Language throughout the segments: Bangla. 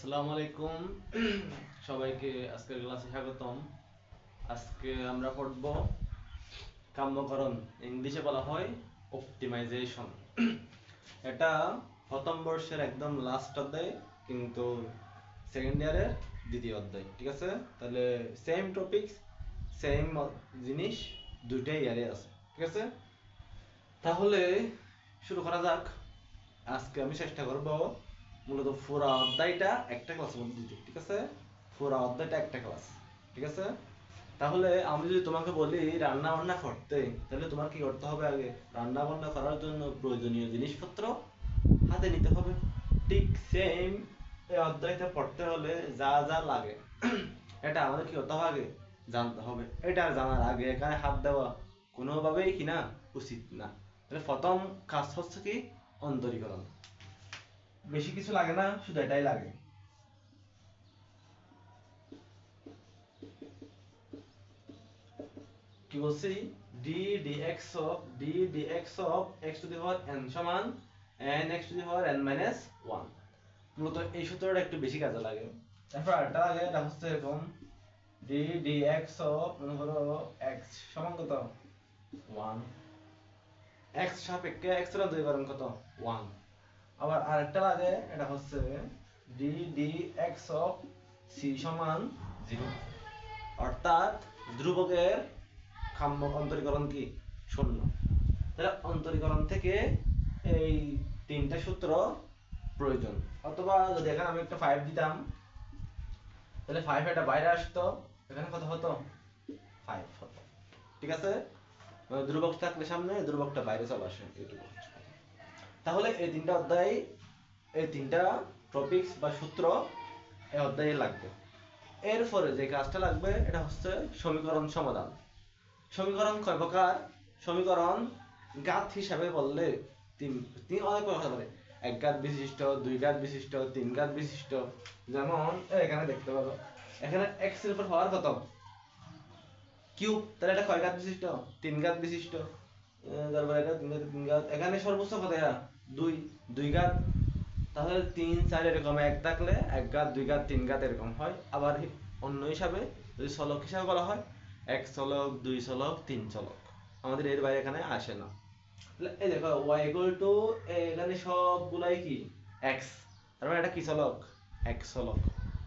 আসসালামু আলাইকুম সবাইকে আজকের ক্লাসে স্বাগতম। আজকে আমরা পড়ব কাম্যকরণ, ইংলিশে বলা হয় অপটিমাইজেশন। এটা প্রথম বর্ষের একদম লাস্ট অধ্যায়, কিন্তু সেকেন্ড ইয়ারের দ্বিতীয় অধ্যায়। ঠিক আছে, তাহলে সেম টপিকস, সেম জিনিস দুইটাই ইয়ারে আছে। ঠিক আছে, তাহলে শুরু করা যাক। আজকে আমি চেষ্টা করব মূলত পুরা অধ্যায়টা একটা ক্লাসের মধ্যে দিতে। ঠিক আছে, পুরা অধ্যায়টা একটা ক্লাস। ঠিক আছে, তাহলে আমি যদি তোমাকে বলি রান্না বান্না করতে, তাহলে তোমার কি করতে হবে? আগে রান্না বান্না করার জন্য প্রয়োজনীয় জিনিসপত্র হাতে নিতে হবে। ঠিক সেম এই অধ্যায়টা পড়তে হলে যা যা লাগে এটা আমাদের কি করতে হবে? আগে জানতে হবে। এটা জানার আগে এখানে হাত দেওয়া কোনোভাবেই কিনা উচিত না। তাহলে প্রথম কাজ হচ্ছে কি? অন্তরীকরণ। বেশি কিছু লাগে না, শুধু এটাই লাগে। কি বলছি? D dx of x to the power n সমান n x to the power n minus one. মূলত এই সূত্রটা একটু বেশি কাজে লাগে। তারপর আরেকটা লাগে, এটা হচ্ছে এরকম ডিএক্স অফ, মনে করো এক্স সমান কত? ওয়ান। এক্স সাপেক্ষে এক্স এর অন্তরীকরণ কত? ওয়ান। আবার আরেকটা লাগে, এটা হচ্ছে ডিএক্স অফ সি সমান জিরো। অর্থাৎ ধ্রুবকের অন্তরীকরণ কি? শূন্য। তাহলে অন্তরীকরণ থেকে এই তিনটা সূত্র প্রয়োজন। অথবা যদি এখানে আমি একটা 5 দিতাম, তাহলে 5 এটা বাইরে আসতো, এখানে কত হতো? 5 হতো। ঠিক আছে, ধ্রুবক থাকলে সামনে, ধ্রুবকটা বাইরে চলে আসে, এইটুকু। তাহলে এই তিনটা অধ্যায়, এই তিনটা টপিকস বা সূত্র এই অধ্যায়ে লাগবে। এরপরে যে কাজটা লাগবে এটা হচ্ছে সমীকরণ সমাধান। সমীকরণ কয় প্রকার? সমীকরণ ঘাত হিসাবে বললে তিন তিন অনেক প্রকার হতে পারে। এক ঘাত বিশিষ্ট, দুই ঘাত বিশিষ্ট, তিন ঘাত বিশিষ্ট। যেমন এখানে দেখতে পারো, এখানে এক্স এর উপর হওয়ার কত? কিউব। তাহলে এটা কয় ঘাত বিশিষ্ট? তিন ঘাত বিশিষ্ট। তারপরে এটা তিন ঘাত, এখানে সর্বোচ্চ কত? দুই, দুই ঘাত। তাহলে তিন চার এরকম এক থাকলে এক ঘাত, দুই ঘাত, তিন ঘাত এরকম হয়। আবার অন্য হিসাবে যদি চলক হিসাবে বলা হয়, এক চলক, দুই চলক, তিন চলক। আমাদের এর বাইরে এখানে আসে না। তাহলে এই দেখো y ইকুয়াল টু, এখানে সবগুলাই কি? x। তার মানে এটা কি চলক? x চলক।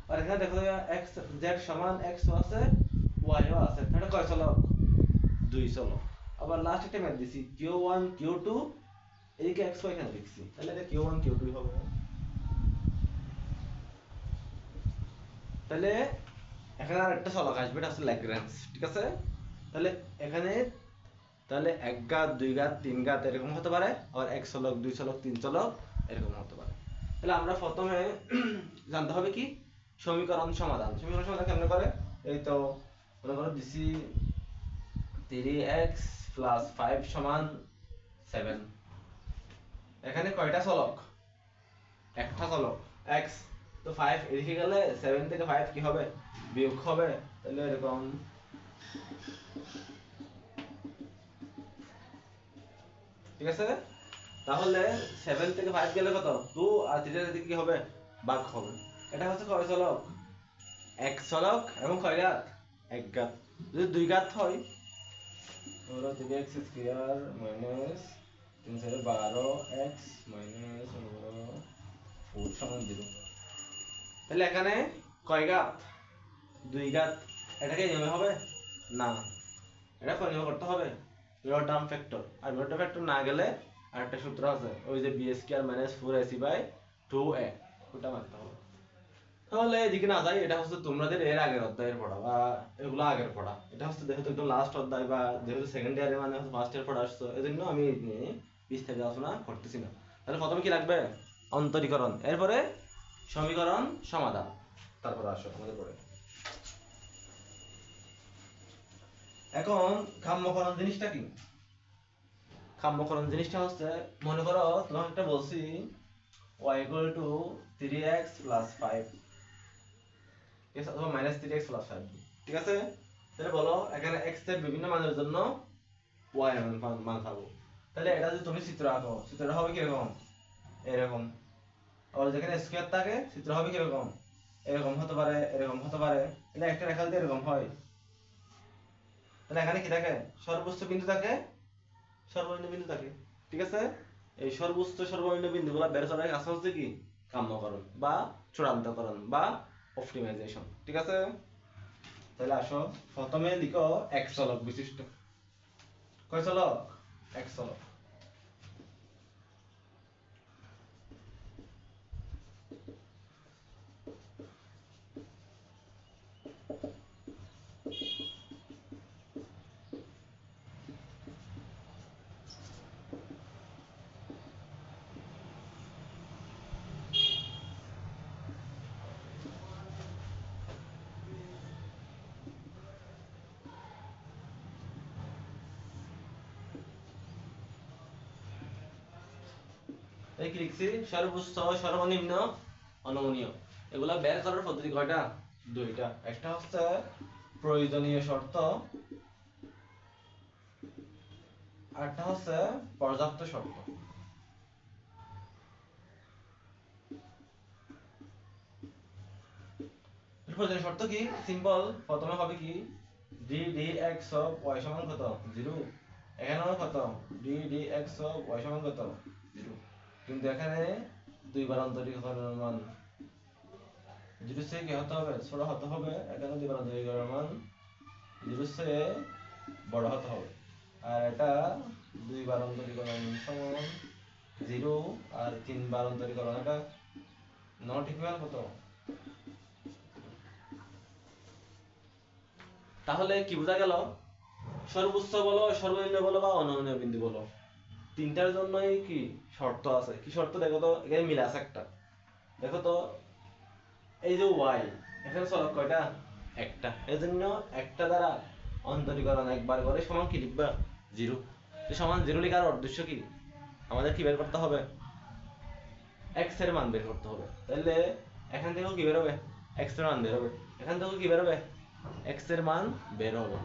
আর এখানে দেখো x z সমান x ও আছে, y ও আছে। এটা কয় চলক? দুই চলক। আবার লাস্ট একটা ম্যাথ দিছি q1 q2, এদিকে x y এখানে লিখছি, তাহলে এটা q1 q2 হবে। তাহলে এখানে আর একটা চলক আসবে, এটা হচ্ছে ল্যাগ্রাঞ্জ। ঠিক আছে, তাহলে এখানে তাহলে এক ঘাত, দুই ঘাত, তিন ঘাত এরকম হতে পারে, আবার এক চলক, দুই চলক, তিন চলক এরকম হতে পারে। তাহলে আমরা প্রথমে জানতে হবে কি? সমীকরণ সমাধান। সমীকরণ সমাধান কেমনে করে? এই তো মনে করো দিছি 3x প্লাস 5 সমান 7। এখানে কয়টা চলক? একটা চলক x। তো 5 এদিকে গেলে 7 থেকে 5 কি হবে? বিয়োগ হবে। তাহলে এরকম, ঠিক আছে। তাহলে 7 থেকে 5 গেলে কত? 2, আর 3 এর দিকে কি হবে? ভাগ হবে। এটা হচ্ছে কয় চলক? এক চলক। এবং কয় ঘাত? এক ঘাত। যদি দুই ঘাত হয়, ধরো 3x square minus 3 4 12x minus 4 সমান 0। তাহলে এখানে কয় ঘাত? দুই ঘাত। এটাকে নিয়মে হবে না, এটা কয় নিয়মে করতে হবে? Mirror term factor. আর মিরর টার্ম ফ্যাক্টর না গেলে আরেকটা সূত্র আছে, ওই যে B square minus 4ac by 2a, ওটা মানতে হবে। তাহলে এদিকে না যাই, এটা হচ্ছে তোমাদের এর আগের অধ্যায়ের পড়া বা এগুলো আগের পড়া। এটা হচ্ছে যেহেতু একদম লাস্ট অধ্যায় বা যেহেতু সেকেন্ড ইয়ারে মানে ফার্স্ট ইয়ার পড়া আসছো, এজন্য আমি এই নিয়ে বিস্তারিত আলোচনা করতেছি না। তাহলে প্রথমে কি লাগবে? অন্তরীকরণ, এরপরে সমীকরণ সমাধান, তারপরে আসো আমাদের পড়ে। এখন কাম্যকরণ জিনিসটা কি? কাম্যকরণ জিনিসটা হচ্ছে, মনে করো তোমাকে একটা বলছি y equal to 3x plus 5, ঠিক আছে, অথবা মাইনাস 3x plus 5। ঠিক আছে, তাহলে বলো এখানে x এর বিভিন্ন মানের জন্য y এর মান পাবো। তাহলে এটা যদি তুমি চিত্র আঁকো, চিত্রটা হবে কিরকম? এরকম। আবার যেখানে স্কয়ার থাকে চিত্র হবে কিরকম? এরকম হতে পারে, এরকম হতে পারে, এটা একটা রেখা যদি এরকম হয় তাহলে এখানে কি থাকে? সর্বোচ্চ বিন্দু থাকে, সর্বনিম্ন বিন্দু থাকে। ঠিক আছে? এই সর্বোচ্চ সর্বনিম্ন বিন্দুগুলো বের করার কাজ হচ্ছে কি? কাম্যকরণ বা চূড়ান্তকরণ বা অপটিমাইজেশন। ঠিক আছে? তাহলে আসো প্রথমে লিখো এক চলক বিশিষ্ট। কয় চলক? এক চলক। এই কি লিখছি? সর্বোচ্চ, সর্বনিম্ন, অনমনীয়। এগুলা বের করার পদ্ধতি কয়টা? দুইটা। একটা হচ্ছে প্রয়োজনীয় শর্ত, আরটা হচ্ছে পর্যাপ্ত শর্ত। প্রয়োজনীয় শর্ত কি? সিম্পল। প্রথমে হবে কি? dx of y সমান কত? 0। এখানেও কত? dx of y সমান কত? 0। কিন্তু এখানে দুইবার অন্তরীকরণের মান 0 থেকে কি হতে হবে? ছোট হতে হবে। এখানে দুইবার অন্তরীকরণের মান 0 থেকে বড় হতে হবে। আর এটা দুইবার অন্তরীকরণ সমান 0 আর তিনবার অন্তরীকরণ এটা নট ইকুয়াল কত? তাহলে কি বোঝা গেল? সর্বোচ্চ বলো, সর্বনিম্ন বলো বা অনন্য বিন্দু বলো, তিনটার জন্যই কি শর্ত আছে? কি শর্ত দেখো তো, এখানে মিল আছে একটা। দেখো তো, এই যে y, এখানে চলক কয়টা? একটা। এজন্য একটা দ্বারা অন্তরীকরণ একবার করে সমান কি লিখবা? 0। তো সমান 0 লেখার উদ্দেশ্য কি? আমাদের কি বের করতে হবে? x এর মান বের করতে হবে। তাহলে এখান থেকেও কি বের হবে? x এর মান বের হবে। এখান থেকেও কি বের হবে? x এর মান বের হবে।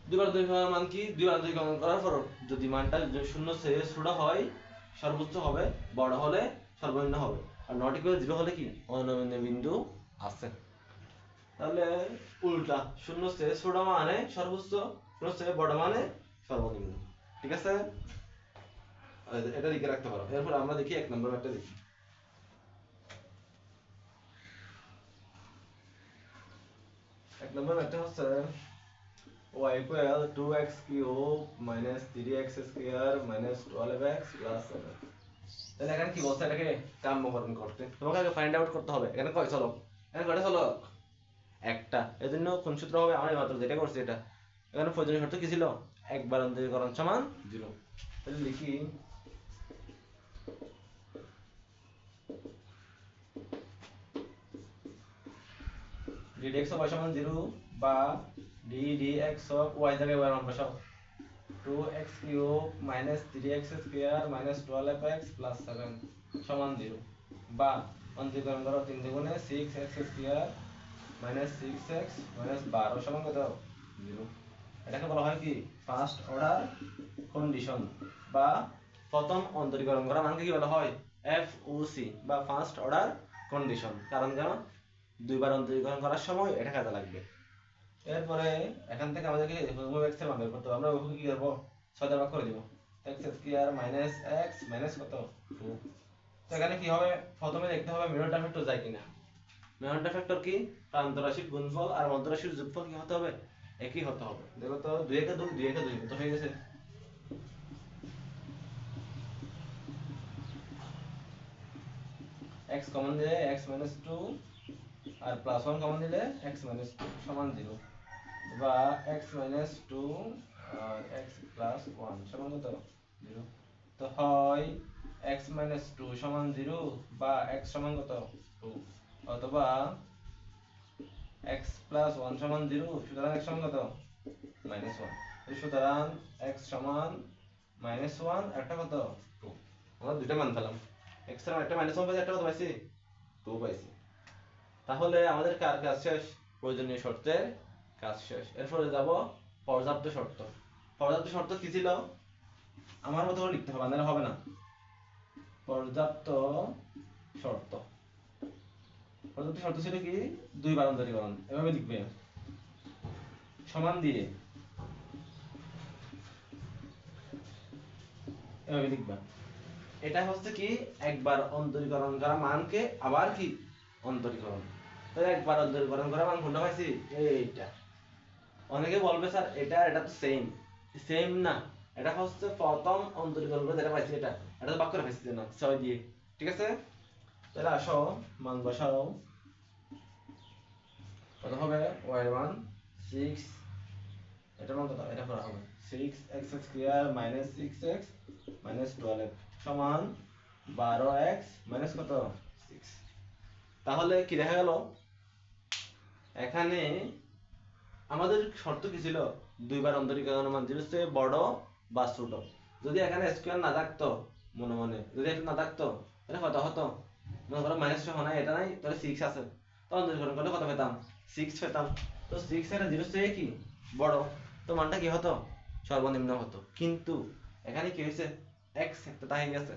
দুইবার অন্তরীকরণের মান কি? দুইবার অন্তরীকরণ করার পর যদি মানটা শূন্য থেকে ছোট হয় সর্বোচ্চ হবে, বড় হলে সর্বনিম্ন হবে। আর নট ইকুয়াল 0 হলে কি? অনন্য বিন্দু আছে। তাহলে উল্টা, শূন্য থেকে ছোট মানে সর্বোচ্চ, শূন্য থেকে বড় মানে সর্বনিম্ন। ঠিক আছে? এটা লিখে রাখতে পারো। এরপর আমরা দেখি এক নম্বর ম্যাথটা দেখি। এক নম্বর ম্যাথটা হচ্ছে y equal 2x cube minus 3x square minus 12x plus 7। তাহলে এখানে কি বলছে? এটাকে কাম্যকরণ করতে তোমাকে আগে ফাইন্ড আউট করতে হবে এখানে কয় চলক। এখানে কয়টা চলক? একটা। এজন্য কোন সূত্র হবে? আমরা মাত্র যেটা করছি এটা। এখানে প্রয়োজনীয় শর্ত কি ছিল? একবার অন্তরীকরণ সমান 0। তাহলে লিখি ddx of y সমান 0 বা ddx of y জায়গায় y মান বসাও। 2x cube minus 3x square minus 12x plus 7 সমান 0 বা অন্তরীকরণ করো 3 দ্বিগুণে 6x square minus 6x minus 12 সমান কত? 0। এটাকে বলা হয় কি? ফার্স্ট অর্ডার কন্ডিশন বা প্রথম অন্তরীকরণ করা মানকে কি বলা হয়? FOC বা ফার্স্ট অর্ডার কন্ডিশন। কারণ কেন? দুইবার অন্তরীকরণ করার সময় এটা কাজে লাগবে। এরপরে এখান থেকে আমাদেরকে x এর মান বের করতে হবে। আমরা ওকে কি করব? 6 দ্বারা ভাগ করে দিব। x square minus x minus কত? 2। তো এখানে কি হবে? প্রথমে দেখতে হবে মিররটা ফ্যাক্টর যায় কিনা। মিররটা ফ্যাক্টর কি? প্রান্ত রাশির গুণফল আর মধ্য রাশির যোগফল কি হতে হবে? একই হতে হবে। দেখো তো 2 একে 2 2 একে 2 কত হয়ে গেছে? x কমন দিলে x মাইনাস 2 আর প্লাস 1 কমন দিলে x মাইনাস 2 সমান 0 বা x মাইনাস 2 আর x প্লাস 1 সমান কত? 0। তো হয় x মাইনাস 2 সমান 0 বা x সমান কত? 2 অথবা x প্লাস 1 সমান 0 সুতরাং x সমান কত? মাইনাস 1। সুতরাং x সমান মাইনাস 1 একটা কত? 2। আমরা দুইটা মান পেলাম। x এর একটা মাইনাস 1 পাইছি, একটা কত পাইছি? 2 পাইছি। তাহলে আমাদের কার কাজ শেষ? প্রয়োজনীয় শর্তের কাজ শেষ। এরপরে যাব পর্যাপ্ত শর্ত। পর্যাপ্ত শর্ত কি ছিল? আমার মতো করে লিখতে হবে, নাহলে হবে না। পর্যাপ্ত শর্ত পরবর্তী শর্ত ছিল কি দুইবার অন্তরীকরণ, এভাবে লিখবে সমান দিয়ে এভাবে লিখবা। এটা হচ্ছে কি একবার অন্তরীকরণ করা মানকে আবার কি অন্তরীকরণ, তো একবার অন্তরীকরণ করা মান কোনটা পাইছি এইটা। অনেকে বলবে স্যার এটা এটা তো সেম, সেম না, এটা হচ্ছে প্রথম অন্তরীকরণ করে যেটা পাইছি এটা এটা তো বাক করে পাইছি না 6 দিয়ে, ঠিক আছে। তাহলে আসো মান বসাও, কত হবে y এর মান 6, এটার মান কত, এটা করা হবে 6x square minus 6x minus 12 সমান 12x মাইনাস কত 6। তাহলে কি দেখা গেল এখানে আমাদের শর্ত কি ছিল দুইবার অন্তরীকরণ মান যেটা হচ্ছে বড় বা ছোট। যদি এখানে স্কয়ার না থাকতো মনে মনে যদি এটা না থাকতো তাহলে কত হতো, মনে করো মাইনাস সমান এটা নাই তাহলে 6 আছে, তো অন্তরীকরণ করলে কত পেতাম 6 পেতাম। তো 6 এর 0 থেকে কি বড়, তো মানটা কি হতো সর্বনিম্ন হতো। কিন্তু এখানে কি হয়েছে x একটা তাই গেছে,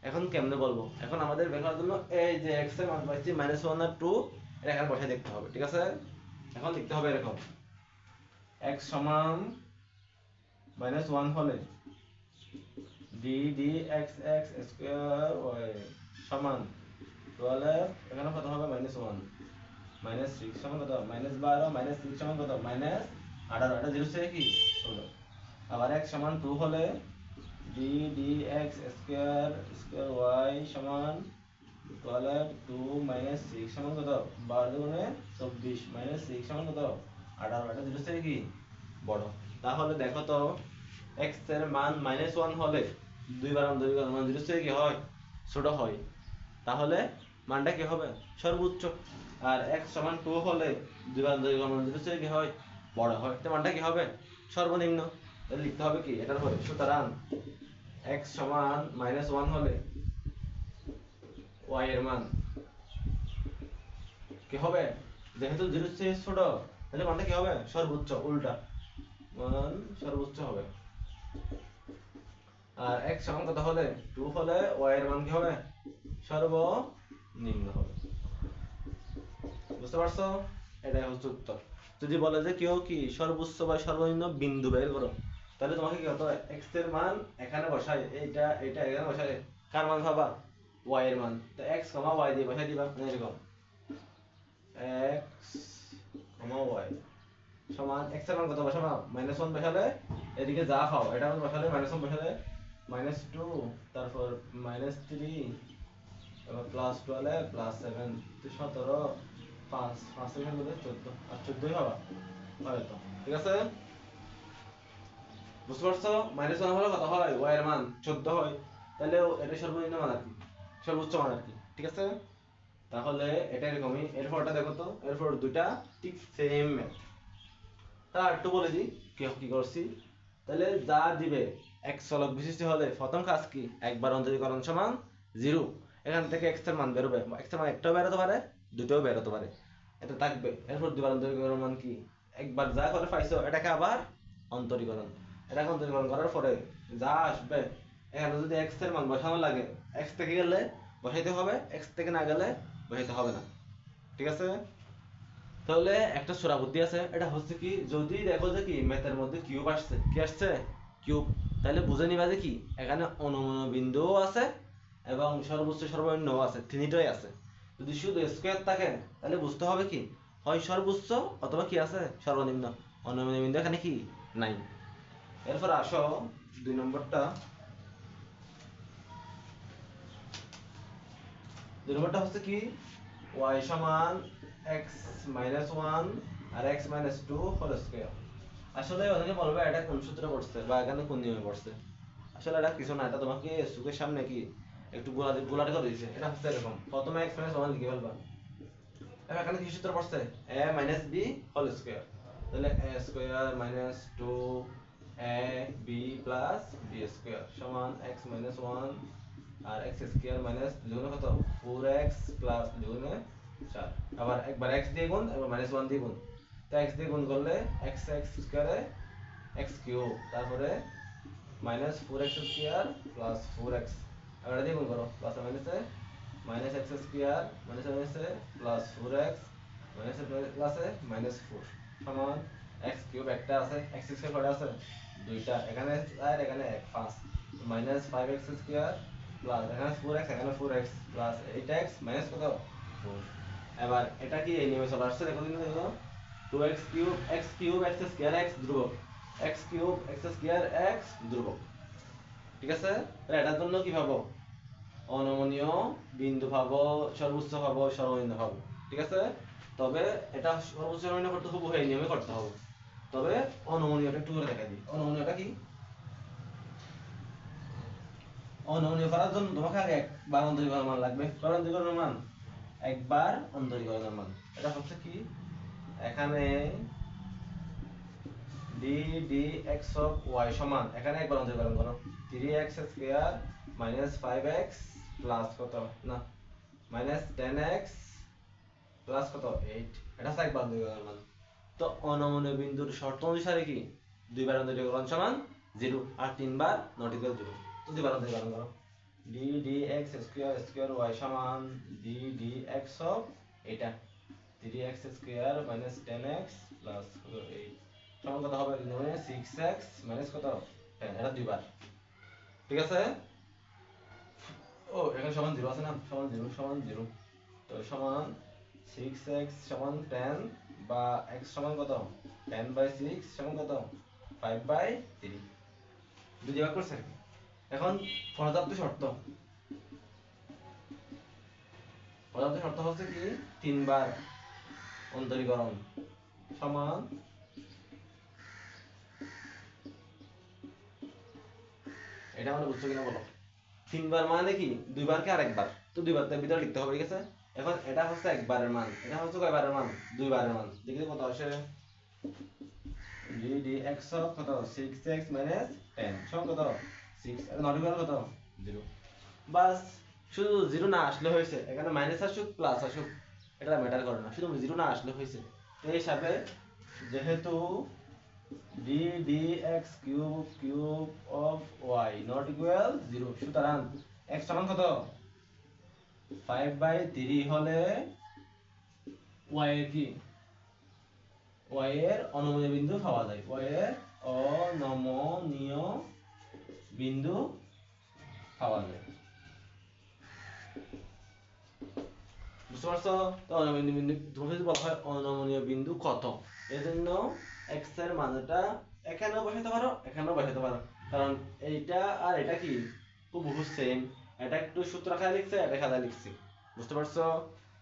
এখন কেমনে বলবো, এখন আমাদের বের করার জন্য এই যে x এর মান পাইছি -1 আর 2 এটা এখানে বসাই দেখতে হবে, ঠিক আছে। এখন লিখতে হবে এরকম x সমান -1 হলে d dx x square y সমান 12 এখানে কত হবে -1 -6 সমান কত -12 -6 সমান কত -18 এটা 0 থেকে কি 16। আবার x সমান 2 হলে d dx square square y সমান 12 2 -6 সমান কত 12 দুগুণে 24 -6 সমান কত 18 এটা 0 থেকে কি বড়। তাহলে দেখো তো x এর মান -1 হলে দুইবার অন্তরীকরণ মান 0 থেকে কি হয় ছোট হয়, তাহলে মানটা কি হবে সর্বোচ্চ। আর x সমান 2 হলে দুইবার অন্তরীকরণ মান 0 থেকে কি হয় বড় হয়, তো মানটা কি হবে সর্বনিম্ন। তাহলে লিখতে হবে কি এটার পরে, সুতরাং x সমান -1 হলে y এর মান কি হবে, যেহেতু 0 থেকে ছোট তাহলে মানটা কি হবে সর্বোচ্চ, উল্টা মান সর্বোচ্চ হবে। আর x সমান কত হলে 2 হলে y এর মান কি হবে সর্বনিম্ন হবে। বুঝতে পারছো, এটাই হচ্ছে উত্তর। যদি বলে যে কেউ কি সর্বোচ্চ বা সর্বনিম্ন বিন্দু বের করো, তাহলে তোমাকে কি হতে হয় x এর মান এখানে বসাই, এইটা এটা এখানে বসাই কার মান পাবা y এর মান, তো x, y দিয়ে বসাই দিবা এরকম x, y সমান x এর মান কত বসাবা -1 বসালে এদিকে যা পাও এটা মান বসালে -1 বসালে -2 তারপর -3 তারপর +12 +7 তো 17 5 5 এর মধ্যে 14 আর 14ই হবে হয়তো, ঠিক আছে। বুঝতে পারছো -1 হলে কত হয় y এর মান 14 হয়, তাহলে এটা সর্বনিম্ন মান আর কি সর্বোচ্চ মান আর কি, ঠিক আছে। তাহলে এটা এরকমই, এরপরটা দেখো তো এরপর দুইটা ঠিক সেম ম্যাথ। তা একটু বলে দিই কি কি করছি। তাহলে যা দিবে x চলক বিশিষ্ট হলে প্রথম কাজ কি একবার অন্তরীকরণ সমান 0, এখান থেকে x এর মান বেরোবে, x এর মান একটাও বেরোতে পারে দুটোও বেরোতে পারে, এটা থাকবে। এরপর দুবার অন্তরীকরণ মান কি একবার যা করে পাইছো এটাকে আবার অন্তরীকরণ, এটাকে অন্তরীকরণ করার পরে যা আসবে এখানে যদি x এর মান বসানো লাগে x থেকে গেলে বসাইতে হবে, x থেকে না গেলে বসাইতে হবে না, ঠিক আছে। তাহলে একটা সূরা বুদ্ধি আছে, এটা হচ্ছে কি যদি দেখো যে কি ম্যাথের মধ্যে কিউব আসছে, কি আসছে কিউব, তাহলে বুঝে নিবা যে কি এখানে অনুমন বিন্দুও আছে এবং সর্বোচ্চ সর্বনিম্নও আছে, তিনটাই আছে। যদি শুধু স্কয়ার থাকে তাহলে বুঝতে হবে কি হয় সর্বোচ্চ অথবা কি আছে সর্বনিম্ন, অনুমন বিন্দু এখানে কি নাই। এরপর আসো 2 নম্বরটা, 2 নম্বরটা হচ্ছে কি y সমান x minus 1 আর x minus 2 হোল স্কয়ার। আসলে অনেকে বলবে এটা কোন সূত্রে পড়ছে বা এখানে কোন নিয়মে পড়ছে, আসলে এটা কিছু না, এটা তোমাকে চোখের সামনে কি একটু গোলাটে করে দিয়েছে। এটা হচ্ছে এরকম, প্রথমে x minus 1 লিখে ফেলবা, এখানে কি সূত্র পড়ছে a minus b whole square, তাহলে a square minus 2ab plus b square সমান x minus 1 আর x স্কয়ার মাইনাস দুগুণে কত 4x প্লাস দুগুণে 4, আবার একবার x দিয়ে গুণ একবার -1 দিয়ে গুণ, তো x দিয়ে গুণ করলে x স্কয়ারে x কিউব তারপরে -4x স্কয়ার প্লাস 4x, আবার এটা দিয়ে গুণ করো প্লাস মাইনাসে মাইনাস এক্স স্কোয়ার মাইনাস মাইনাসে প্লাস 4x মাইনাস প্লাসে -4 সমান এক্স কিউব একটা আছে এক্স স্কোয়ার কয়টা আছে দুইটা এখানে আর এখানে 5 মাইনাস 5x স্কোয়ার প্লাস এখানে 4x এখানে 4x প্লাস 8x মাইনাস কত 4 এবার এটা কি এই নিয়মে চলে আসছে দেখো দিন দেখো 2x cube x cube x square x ধ্রুবক x cube x square x ধ্রুবক ঠিক আছে তাহলে এটার জন্য কি পাবো অনমনীয় বিন্দু পাবো সর্বোচ্চ পাবো সর্বনিম্ন পাবো ঠিক আছে তবে এটা সর্বোচ্চ সর্বনিম্ন করতে হবে এই নিয়মে করতে হবে তবে অনমনীয়টা একটু করে দেখাই দিই অনমনীয়টা কি অনমনীয় করার জন্য তোমাকে আগে একবার অন্তরীকরণ মান লাগবে অন্তরীকরণ মান একবার অন্তরীকরণ মান এটা হচ্ছে কি এখানে d dx of y সমান এখানে একবার অন্তরীকরণ করো 3x স্কয়ার -5x প্লাস কত না -10x প্লাস কত 8 এটা একবার অন্তরীকরণ মান তো অনমনীয় বিন্দুর শর্ত অনুসারে কি দুইবার অন্তরীকরণ সমান 0 আর তিনবার নট ইকুয়াল 0 তো দুইবার অন্তরীকরণ করো d dx square square y সমান d dx of এটা 3x স্কয়ার -10x প্লাস 8 সমান কত হবে 6x মাইনাস কত 10 এটা দুইবার ঠিক আছে ও এখানে সমান 0 আছে না সমান 0 তো সমান 6x সমান 10 বা x সমান কত 10/6 সমান কত 5/3 দুই ভাগ করছে এখন পর্যাপ্ত শর্ত হচ্ছে কি তিনবার অন্তরীকরণ সমান এটা আমরা বুঝছো কিনা বলো তিনবার মানে কি দুইবার কে আরেকবার তো দুইবার তার ভিতরে লিখতে হবে ঠিক আছে এখন এটা হচ্ছে একবারের মান এটা হচ্ছে কয়বারের মান দুইবারের মান দেখি কত আসে d dx of কত 6x 10 সমান কত 6 আর নট ইকুয়াল কত 0 বাস শুধু 0 না আসলে হয়েছে এখানে মাইনাস আসুক প্লাস আসুক এটা ম্যাটার করে না শুধু 0 না আসলে হয়েছে তো এই হিসাবে যেহেতু d dx cube of y not equal 0 সুতরাং x সমান কত 5/3 হলে y এর কি y এর অনমনীয় বিন্দু পাওয়া যায় y এর অনমনীয় বিন্দু পাওয়া যায় বুঝতে পারছো তো অনমনীয় বিন্দু তোমাকে যদি বলা হয় অনমনীয় বিন্দু কত এজন্য x এর মানটা এখানেও বসাতে পারো এখানেও বসাতে পারো কারণ এইটা আর এটা কি হুবহু সেম এটা একটু সূত্র আকারে লিখছে এটা খাতায় লিখছি বুঝতে পারছো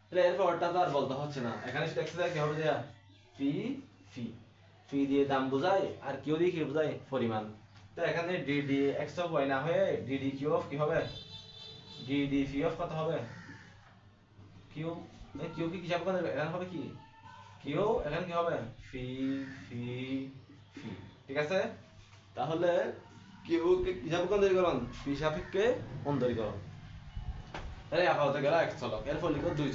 তাহলে এরপরটা তো আর বলতে হচ্ছে না এখানে শুধু x এর কি হবে দেয়া ফি ফি ফি দিয়ে দাম বোঝায় আর কিউ দিয়ে কি বোঝায় পরিমাণ তো এখানে d dx of y না হয়ে d dq of কি হবে d d phi of কত হবে কিউ এই কিউ কি হিসাব করে এখানে হবে কি কিউ এখানে কি হবে ফি ফি ফি ঠিক আছে তাহলে কিউ কে হিসাব করে অন্তরীকরণ ফি সাপেক্ষে অন্তরীকরণ তাহলে আপাতত গেল এক চলক এরপর লিখো দুই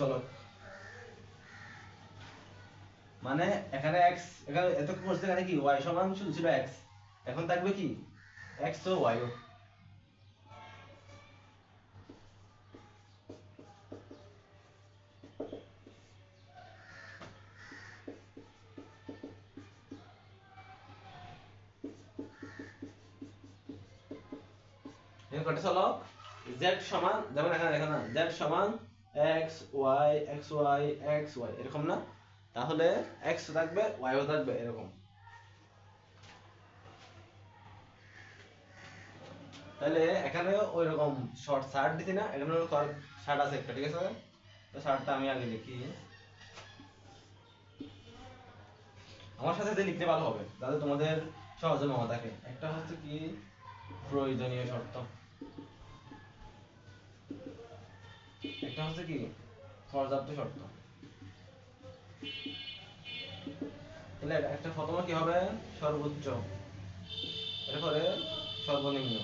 চলক মানে এখানে x এখানে এত কি করছে এখানে কি y সমান শুধু ছিল x এখন থাকবে কি x ও y ও এখানে কত চলক z সমান যেমন এখানে দেখো না z সমান x y x y x y এরকম না তাহলে x থাকবে y ও থাকবে এরকম তাহলে এখানে ওই রকম শর্ট শার্ট দিছি না এখানে শার্ট আছে একটা ঠিক আছে তো শার্টটা আমি আগে লিখি আমার সাথে যে লিখতে ভালো হবে যাতে তোমাদের সহজে মনে থাকে একটা হচ্ছে কি প্রয়োজনীয় শর্ত একটা হচ্ছে কি পর্যাপ্ত শর্ত তাহলে একটা প্রথমে কি হবে সর্বোচ্চ এরপরে সর্বনিম্ন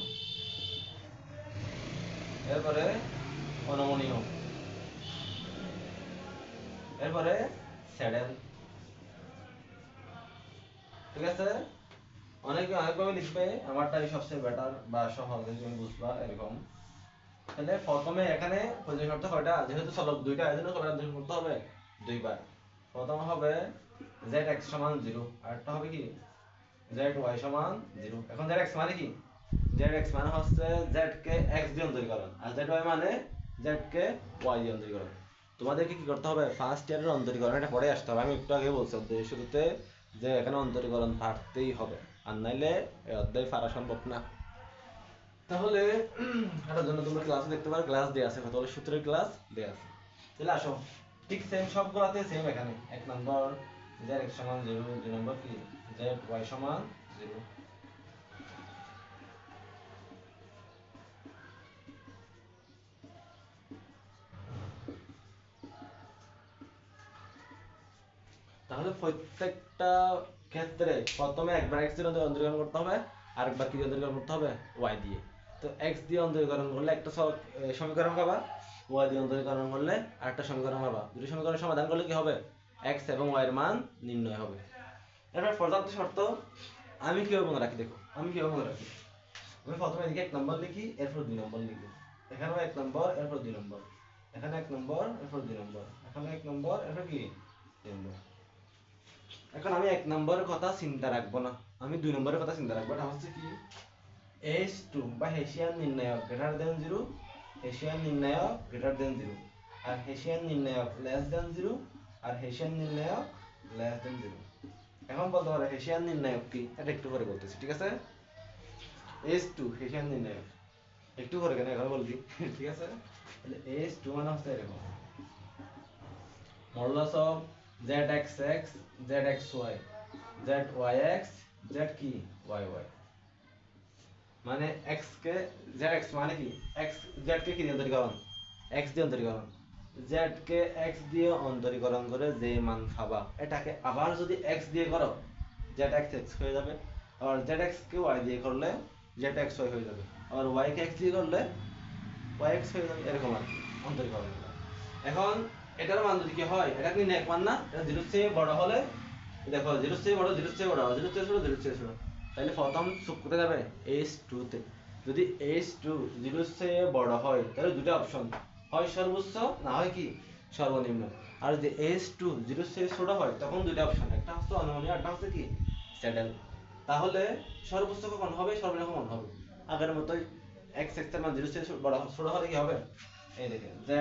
এরপরে অনমনীয় এরপরে স্যাডেল ঠিক আছে অনেকে অনেকভাবে লিখবে, আমারটাই সবচেয়ে বেটার বা সহজ, তুমি বুঝবা এরকম। তাহলে প্রথমে এখানে পজিশন শর্ত কয়টা, যেহেতু চলক দুইটা এই জন্য কয়টা পজিশন করতে হবে, দুইবার। প্রথম হবে zx সমান 0, আর একটা হবে কি zy সমান 0। এখন zx মানে কি, zx মানে হচ্ছে z কে x দিয়ে অন্তরীকরণ, আর zy মানে z কে y দিয়ে অন্তরীকরণ। তোমাদেরকে কি করতে হবে, ফার্স্ট ইয়ারের অন্তরীকরণ এটা পড়ে আসতে হবে। আমি একটু আগে বলছিলাম যে শুরুতে যে এখানে অন্তরীকরণ পারতেই হবে, আর নাইলে এই অধ্যায় পারা সম্ভব না। তাহলে এটার জন্য তোমরা ক্লাসে দেখতে পারো, ক্লাস দেয়া আছে, কত হলো সূত্রের ক্লাস দেয়া আছে। তাহলে আসো ঠিক সেম সবগুলোতে সেম। এখানে এক নম্বর z x সমান 0, দুই নম্বর কি z y সমান 0। তাহলে প্রত্যেকটা ক্ষেত্রে প্রথমে একবার x দিয়ে অন্তরীকরণ করতে হবে, আরেকবার কি দিয়ে অন্তরীকরণ করতে হবে, y দিয়ে। তো x দিয়ে অন্তরীকরণ করলে একটা সমীকরণ পাবা, y দিয়ে অন্তরীকরণ করলে আরেকটা সমীকরণ পাবা। দুটো সমীকরণ সমাধান করলে কি হবে, x এবং y এর মান নির্ণয় হবে। এবার পর্যাপ্ত শর্ত আমি কিভাবে মনে রাখি, দেখো আমি কিভাবে মনে রাখি। আমি প্রথমে এদিকে 1 নম্বর লিখি, এরপর 2 নম্বর লিখি। এখানেও 1 নম্বর, এরপর 2 নম্বর। এখানে 1 নম্বর, এরপর 2 নম্বর। এখানে 1 নম্বর, এরপর কি 2 নম্বর। এখন আমি 1 নম্বরের কথা চিন্তা রাখবো না, আমি 2 নম্বরের কথা চিন্তা রাখবো। এটা হচ্ছে কি h2 বা হেসিয়ান নির্ণায়ক গ্রেটার দেন 0, হেসিয়ান নির্ণায়ক গ্রেটার দেন 0, আর হেসিয়ান নির্ণায়ক লেস দেন 0, আর হেসিয়ান নির্ণায়ক লেস দেন 0। এখন বলতে পারো হেসিয়ান নির্ণায়ক কি, এটা একটু পরে বলতেছি, ঠিক আছে। h2 হেসিয়ান নির্ণায়ক একটু পরে, কেন এখন বলবি ঠিক আছে। তাহলে h2 মানে হচ্ছে এরকম modulus of zxx zxy zyx z কি yy, মানে x কে zx মানে কি x z কে কি দিয়ে অন্তরীকরণ, x দিয়ে অন্তরীকরণ, z কে x দিয়ে অন্তরীকরণ করে যে মান পাবা, এটাকে আবার যদি x দিয়ে করো zx x হয়ে যাবে, আর zx কে y দিয়ে করলে zxy হয়ে যাবে, আর y কে x দিয়ে করলে yx হয়ে যাবে, এরকম আর কি অন্তরীকরণ। এখন এটার মান যদি কি হয়, এটা কি এক মান না, এটা 0 এর চেয়ে বড় হলে দেখো 0 এর চেয়ে বড়, 0 এর চেয়ে বড়, 0 এর চেয়ে ছোট, 0 এর চেয়ে ছোট, তাহলে প্রথম চুপ করতে যাবে h2 তে। যদি h2 0 এর চেয়ে বড় হয় তাহলে দুটো অপশন, হয় সর্বোচ্চ না হয় কি সর্বনিম্ন। আর যদি h2 0 এর চেয়ে ছোট হয় তখন দুটো অপশন, একটা হচ্ছে অনমনীয়, একটা হচ্ছে কি স্যাডেল। তাহলে সর্বোচ্চ কখন হবে, সর্বনিম্ন কখন হবে, আগের মতোই x x এর মান 0 এর চেয়ে বড় ছোট হলে কি হবে, এই দেখেন z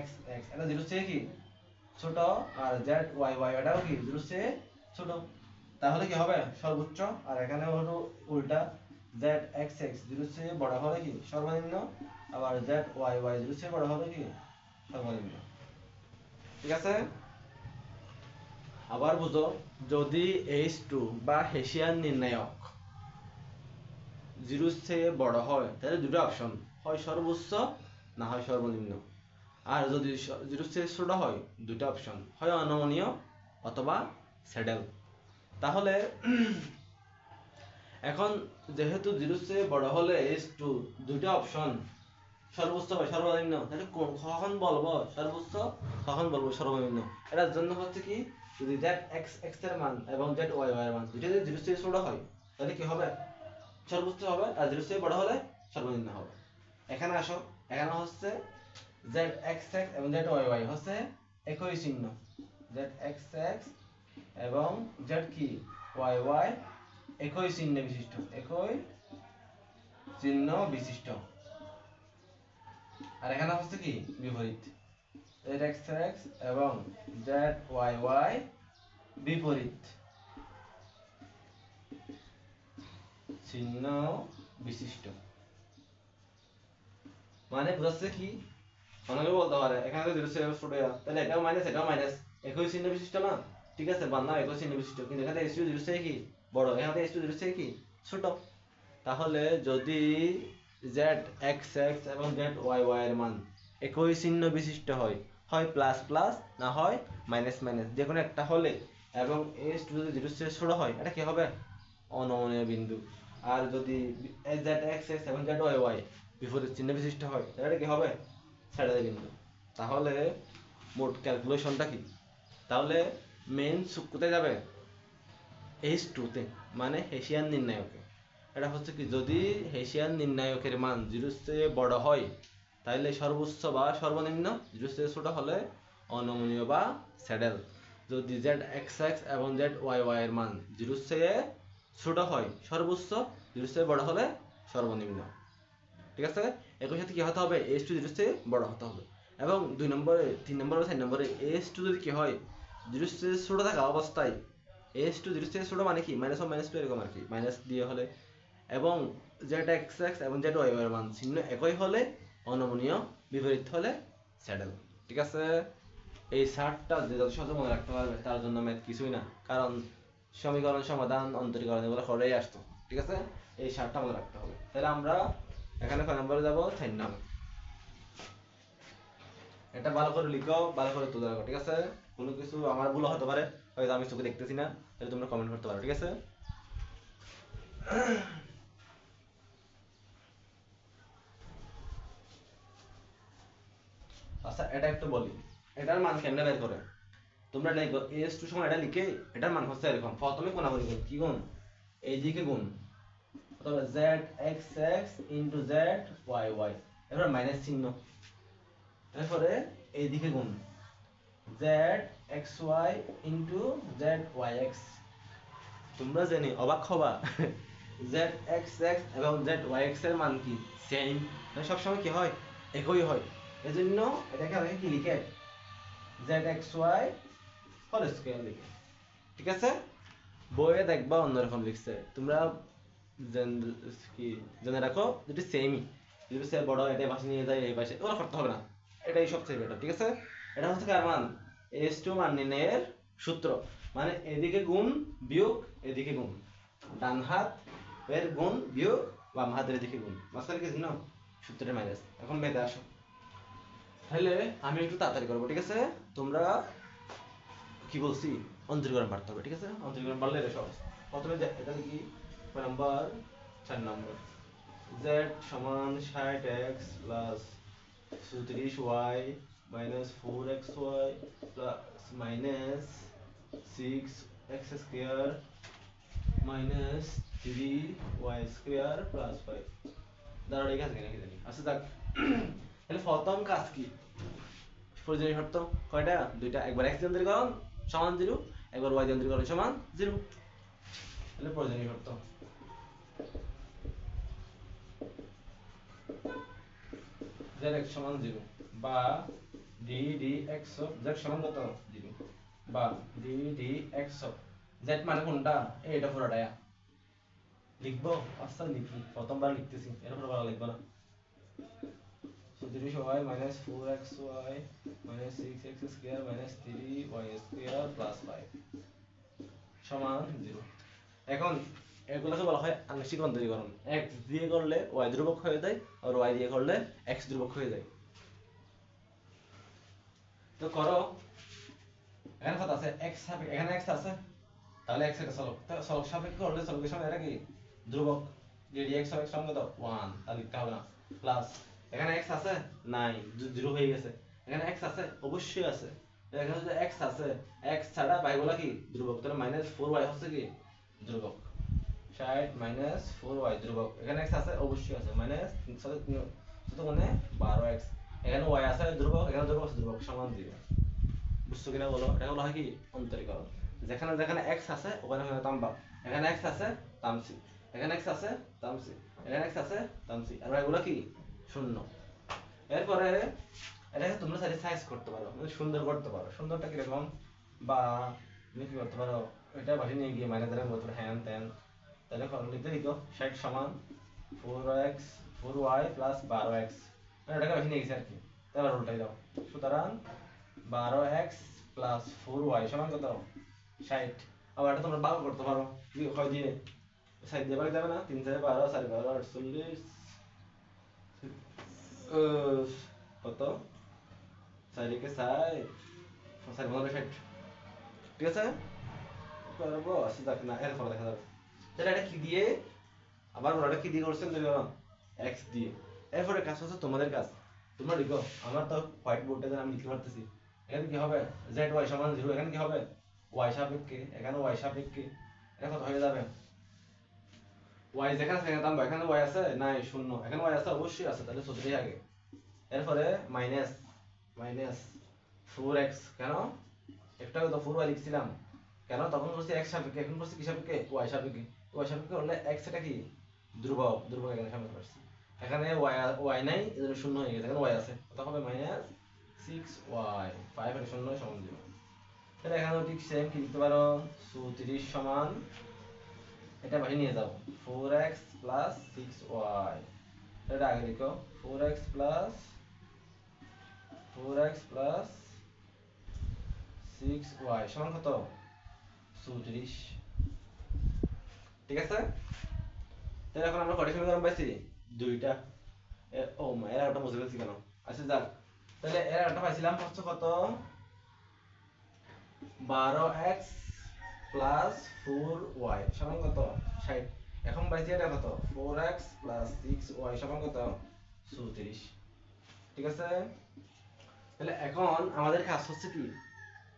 x x এটা 0 এর চেয়ে কি ছোট, আর z y y এটাও কি 0 এর চেয়ে ছোট, তাহলে কি হবে সর্বোচ্চ। আর এখানে হলো উল্টা, z x x 0 এর চেয়ে বড় হলে কি সর্বনিম্ন, আবার z y y 0 এর চেয়ে বড় হলে কি সর্বনিম্ন, ঠিক আছে। আবার বুঝো, যদি h2 বা হেসিয়ান নির্ণায়ক 0 এর চেয়ে বড় হয় তাহলে দুটো অপশন, হয় সর্বোচ্চ না হয় সর্বনিম্ন। আর যদি 0 এর চেয়ে ছোট হয় দুটো অপশন, হয় অনমনীয় অথবা স্যাডেল। তাহলে এখন যেহেতু 0 এর চেয়ে বড় হলে h2 দুটো অপশন সর্বোচ্চ বা সর্বনিম্ন, তাহলে কখন বলবো সর্বোচ্চ, কখন বলবো সর্বনিম্ন। এটার জন্য হচ্ছে কি, যদি z x x এর মান এবং z y y এর মান দুটো যদি 0 এর চেয়ে ছোট হয় তাহলে কি হবে সর্বোচ্চ হবে, আর 0 এর চেয়ে বড় হলে সর্বনিম্ন হবে। এখানে আসো, এখানে হচ্ছে z x x এবং z y y হচ্ছে একই চিহ্ন, z x x এবং z কি y y একই চিহ্ন বিশিষ্ট, একই চিহ্ন বিশিষ্ট। আর এখানে হচ্ছে কি বিপরীত, z x x এবং z y y বিপরীত চিহ্ন বিশিষ্ট। মানে বুঝাচ্ছে কি, অনেকে বলতে পারে এখানে তো 0 সেভ ছোট, তাহলে এটাও মাইনাস এটাও মাইনাস, একই চিহ্ন বিশিষ্ট না, ঠিক আছে বান্না একই চিহ্ন বিশিষ্ট, কিন্তু এখানে h2 0 থেকে কি বড়, এখানে h2 0 থেকে কি ছোট। তাহলে যদি z x x এবং z y y এর মান একই চিহ্ন বিশিষ্ট হয়, হয় প্লাস প্লাস না হয় মাইনাস মাইনাস, যে কোনো একটা হলে, এবং h2 যদি 0 থেকে ছোট হয় এটা কি হবে অনমনীয় বিন্দু। আর যদি z x x এবং z y y বিপরীত চিহ্ন বিশিষ্ট হয় তাহলে এটা কি হবে স্যাডেল বিন্দু। তাহলে মোট ক্যালকুলেশনটা কি, তাহলে মেইন কোথায় যাবে, H2 তে মানে হেসিয়ান নির্ণায়কে। এটা হচ্ছে কি, যদি হেসিয়ান নির্ণায়কের মান 0 চেয়ে বড় হয় তাহলে সর্বোচ্চ বা সর্বনিম্ন, 0 চেয়ে ছোট হলে অনমনীয় বা স্যাডেল। যদি ZXX এবং ZYY এর মান 0 চেয়ে ছোট হয় সর্বোচ্চ, 0 চেয়ে বড় হলে সর্বনিম্ন। ঠিক আছে, একই সাথে কি হতে হবে, H2 0 চেয়ে বড় হতে হবে। এবং 2 নম্বরে, 3 নম্বরে, 4 নম্বরে H2 যদি কি হয় 0 চেয়ে ছোট থাকা অবস্থায়, H2 0 চেয়ে ছোট মানে কি -1 -2 এরকম আর কি, মাইনাস দিয়ে হলে, এবং ZXX এবং ZYY এর মান চিহ্ন একই হলে অনমনীয়, বিপরীত হলে স্যাডেল। ঠিক আছে, এই চারটা যে যত সহজে মনে রাখতে পারবে তার জন্য ম্যাথ কিছুই না, কারণ সমীকরণ সমাধান, অন্তরীকরণ এগুলো করেই আসতো। ঠিক আছে, এই চারটা মনে রাখতে হবে। তাহলে আমরা এখানে কয় নম্বরে যাব, 4 নম্বর। এটা ভালো করে লিখো, ভালো করে তুলে রাখো। ঠিক আছে, কোনো কিছু আমার ভুল হতে পারে, হয়তো আমি চোখে দেখতেছি না, তাহলে তোমরা কমেন্ট করতে পারো। ঠিক আছে, আচ্ছা এটা একটু বলি, এটার মান কেমনে বের করে। তোমরা লিখো S2 সময় এটা লিখে, এটার মান হচ্ছে এরকম, প্রথমে কোণাকুণি গুণ, কি গুণ, এইদিকে গুণ, অথবা ZXX ইনটু ZYY, এবার মাইনাস চিহ্ন, এরপরে এইদিকে গুণ ZXY ইনটু ZYX। তোমরা জেনে অবাক হবা ZXX এবং ZYX এর মান কি সেম, মানে সবসময় কি হয়, একই হয়। এজন্য এটাকে আমি কি লিখে ZXY হোল স্কয়ার লিখে। ঠিক আছে, বইয়ে দেখবা অন্যরকম লিখছে, তোমরা কি জেনে রাখো যেটি সেমই, যদি সে বড় এটা পাশে নিয়ে যায় এই পাশে, ওরা করতে হবে না, এটাই সবচেয়ে বেটার। ঠিক আছে, এটা হচ্ছে কার মান, S2 মান নির্ণয়ের সূত্র, মানে এদিকে গুণ বিয়োগ এদিকে গুণ, ডান হাত এর গুণ বিয়োগ বাম হাতের এদিকে গুণ, মাঝখানে কি চিহ্ন, সূত্রের মাইনাস। এখন মেতে আসো, তাহলে আমি একটু তাড়াতাড়ি করবো। ঠিক আছে, তোমরা কি বলছি, অন্তরীকরণ পারতে হবে। ঠিক আছে, অন্তরীকরণ পারলে এটা সহজ। প্রথমে এটা লিখি, নাম্বার 4 নম্বর, z সমান 60x plus 34y minus 4xy plus minus 6x square minus 3y square plus 5। দাঁড়াও, এই কাজ কেন জানি। আচ্ছা দেখ, তাহলে প্রথম কাজ কি, প্রয়োজনীয় শর্ত কয়টা, দুইটা, একবার x দিয়ে অন্তরীকরণ সমান 0, একবার y দিয়ে অন্তরীকরণ সমান 0। তাহলে প্রয়োজনীয় শর্ত, z সমান 0 বা d dx অফ z সমান কত 0, বা d dx অফ z মানে কোনটা, এইটা পুরোটা লিখবো। আচ্ছা লিখি, প্রথমবার লিখতেছি, এরপর বলা লিখবো না। 34y minus 4xy minus 6x square minus 3y square plus 5 সমান 0। এখন এগুলোকে বলা হয় আংশিক অন্তরীকরণ, x দিয়ে করলে y ধ্রুবক হয়ে যায়, আর y দিয়ে করলে x ধ্রুবক হয়ে যায়। তো করো, এখানে কত আছে, x সাপেক্ষে, এখানে x আছে, তাহলে x এটা চলক, তো চলক সাপেক্ষে করলে চলকের সঙ্গে এটা কি ধ্রুবক, dx অফ x সমান কত 1, তাহলে লিখতে হবে না, প্লাস এখানে x আছে নাই, 0 হয়ে গেছে, এখানে x আছে অবশ্যই আছে, এখানে যদি x আছে, x ছাড়া বাইগুলা কি ধ্রুবক, তাহলে মাইনাস 4y হচ্ছে কি ধ্রুবক, 60 মাইনাস 4y ধ্রুবক, এখানে x আছে অবশ্যই আছে, মাইনাস 3 মানে 12x, এখানে y আছে ধ্রুবক, এখানে ধ্রুবক আছে, ধ্রুবক সমান 0। বুঝছো কিনা বলো, এটা হলো হয় কি অন্তরীকরণ, যেখানে যেখানে x আছে ওখানে ওখানে তামবা, এখানে x আছে তামসি, এখানে x আছে তামসি, এখানে x আছে তামসি, আর এগুলো কি শূন্য। এরপরে এটাকে তোমরা চাইলে সাইজ করতে পারো, মানে সুন্দর করতে পারো, সুন্দরটা কিরকম, বা তুমি কি করতে পারো, এটা বাসি নিয়ে গিয়ে মাইনাস দ্বারা বলতে পারো হ্যান ত্যান, তাহলে লিখতে লিখো 60 সমান 4x 4y প্লাস 12x, এটাকে বাসি নিয়ে গেছে আর কি, তাহলে উল্টাই দাও, সুতরাং 12x প্লাস 4y সমান কত 60। আবার এটা তোমরা ভাগ করতে পারো, কি হয় দিয়ে 60 দিয়ে ভাগ যাবে না, 3 4 12 4 12 48, কত 4 কে 4 4 15 60। ঠিক আছে, করবো আসলে দেখ না, এরপর দেখা যাবে। তাহলে এটা কি দিয়ে, আবার ওরা কি দিয়ে করছেন দেখো, x দিয়ে। এরপরে কাজ হচ্ছে তোমাদের কাজ, তোমরা লিখো, আমার তো হোয়াইট বোর্ডে আমি লিখতে পারতেছি, এখানে কি হবে z y সমান 0, এখানে কি হবে y সাপেক্ষে, এখানে y সাপেক্ষে, এটা কত হয়ে যাবে y যেখানে সেখানে দাম এখানে y আছে নাই শূন্য এখানে y আছে অবশ্যই আছে তাহলে 34 আগে এরপরে মাইনাস মাইনাস 4x কেন একটা তো 4y লিখছিলাম কেন তখন করছি x সাপেক্ষে এখন করছি কি সাপেক্ষে y সাপেক্ষে y সাপেক্ষে হলে x এটা কি ধ্রুবক ধ্রুবক এখানে সামনে করছি এখানে y নাই এজন্য শূন্য হয়ে গেছে এখানে y আছে কত হবে মাইনাস 6y 5 এর শূন্য সমান 0 তাহলে এখানেও ঠিক সেম কি লিখতে পারো 34 সমান এটা বাইরে নিয়ে যাও 4x 6y এটা আগে লিখো 4x 6y সমান কত 34 ঠিক আছে তাহলে এখন আমরা কয়টা সমীকরণ পাইছি দুইটা ও মা এর একটা মুছে ফেলছি কেন আচ্ছা যাক তাহলে এর একটা পাইছিলাম হচ্ছে কত 12x 4y সমান কত 60 এখন পাইছি এটা কত 4x 6y সমান কত 34 ঠিক আছে তাহলে এখন আমাদের কাজ হচ্ছে কি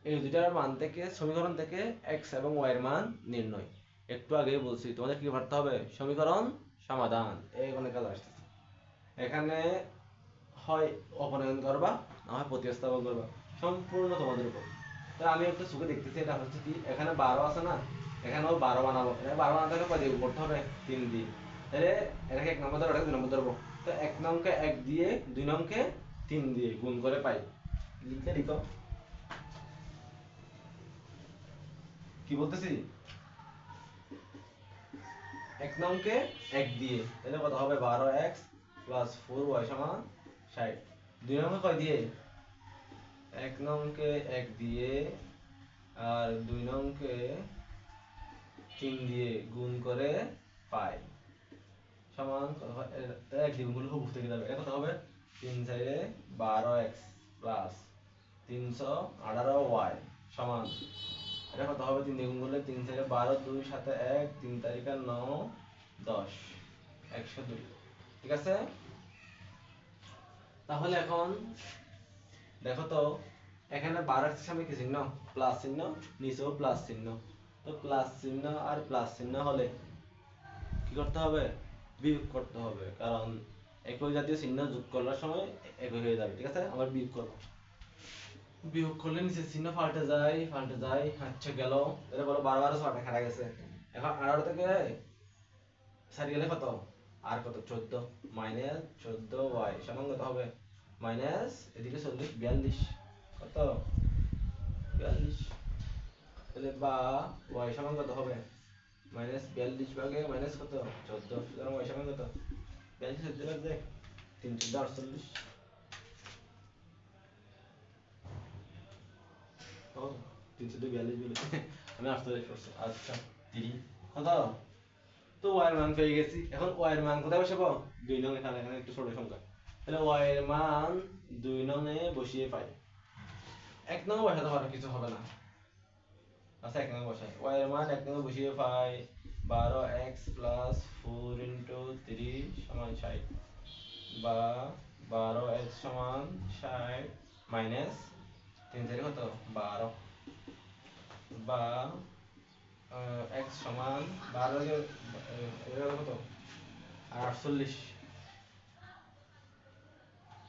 এই দুইটার মান থেকে সমীকরণ থেকে x এবং y এর মান নির্ণয় একটু আগেই বলছি তোমাদের কি করতে হবে সমীকরণ সমাধান এইখানে কাজ আসছে এখানে হয় অপনয়ন করবা না হয় প্রতিস্থাপন করবা সম্পূর্ণ তোমাদের উপর তো আমি একটু চোখে দেখতেছি এটা হচ্ছে কি এখানে 12 আছে না এখানেও 12 বানাবো এটা 12 বানাতে হলে কয় দিয়ে করতে হবে 3 দিয়ে তাহলে এটাকে 1 নম্বর ধরো এটাকে 2 নম্বর ধরবো তো 1 নংকে 1 দিয়ে 2 নংকে 3 দিয়ে গুণ করে পাই লিখতে লিখো কি বলতেছি 1 নংকে 1 দিয়ে তাহলে কত হবে 12x 4y সমান 60 2 নংকে কয় দিয়ে 1 নংকে 1 দিয়ে আর 2 নংকে 3 দিয়ে গুণ করে পাই সমান কত হয় এক দ্বিগুণ করলে খুব থেকে যাবে এটা কত হবে 3 চাইলে 12x 318y সমান এটা কত হবে 3 দ্বিগুণ করলে 3 চাইলে 12 2 7 1 3 তারিখে 9 10 102 ঠিক আছে তাহলে এখন দেখো তো এখানে 12 এর সামনে কি চিহ্ন প্লাস চিহ্ন নিচেও প্লাস চিহ্ন তো প্লাস চিহ্ন আর প্লাস চিহ্ন হলে কি করতে হবে বিয়োগ করতে হবে কারণ একই জাতীয় চিহ্ন যোগ করার সময় একই হয়ে যাবে ঠিক আছে আমরা বিয়োগ করলে নিচে চিহ্ন পাল্টে যায় আচ্ছা গেল এটা বলো 12 12 6টা খাড়া গেছে এখন 18 থেকে সারি গেলে কত আর কত 14 14y সমান কত হবে মাইনাস এদিকে 40 42 কত 42 তাহলে বা y সমান কত হবে -42 ভাগে মাইনাস কত 14 সুতরাং y সমান কত 42 হতে লাগবে 348 ও 342 বলে আমি 48 করছি আচ্ছা 3 কত তো y এর মান পেয়ে গেছি এখন y এর মান কোথায় বসাবো 2 নং এখানে একটু ছোট সংখ্যা তাহলে y এর মান 2 নং এ বসিয়ে পাই 1 নং বসাতে পারো কিছু হবে না আচ্ছা 1 নং বসাই y এর মান 1 নং এ বসিয়ে পাই 12x 4 3 সমান 60 বা 12x সমান 60 মাইনাস 3 4 কত 12 বা x সমান 12 এর কত আর 48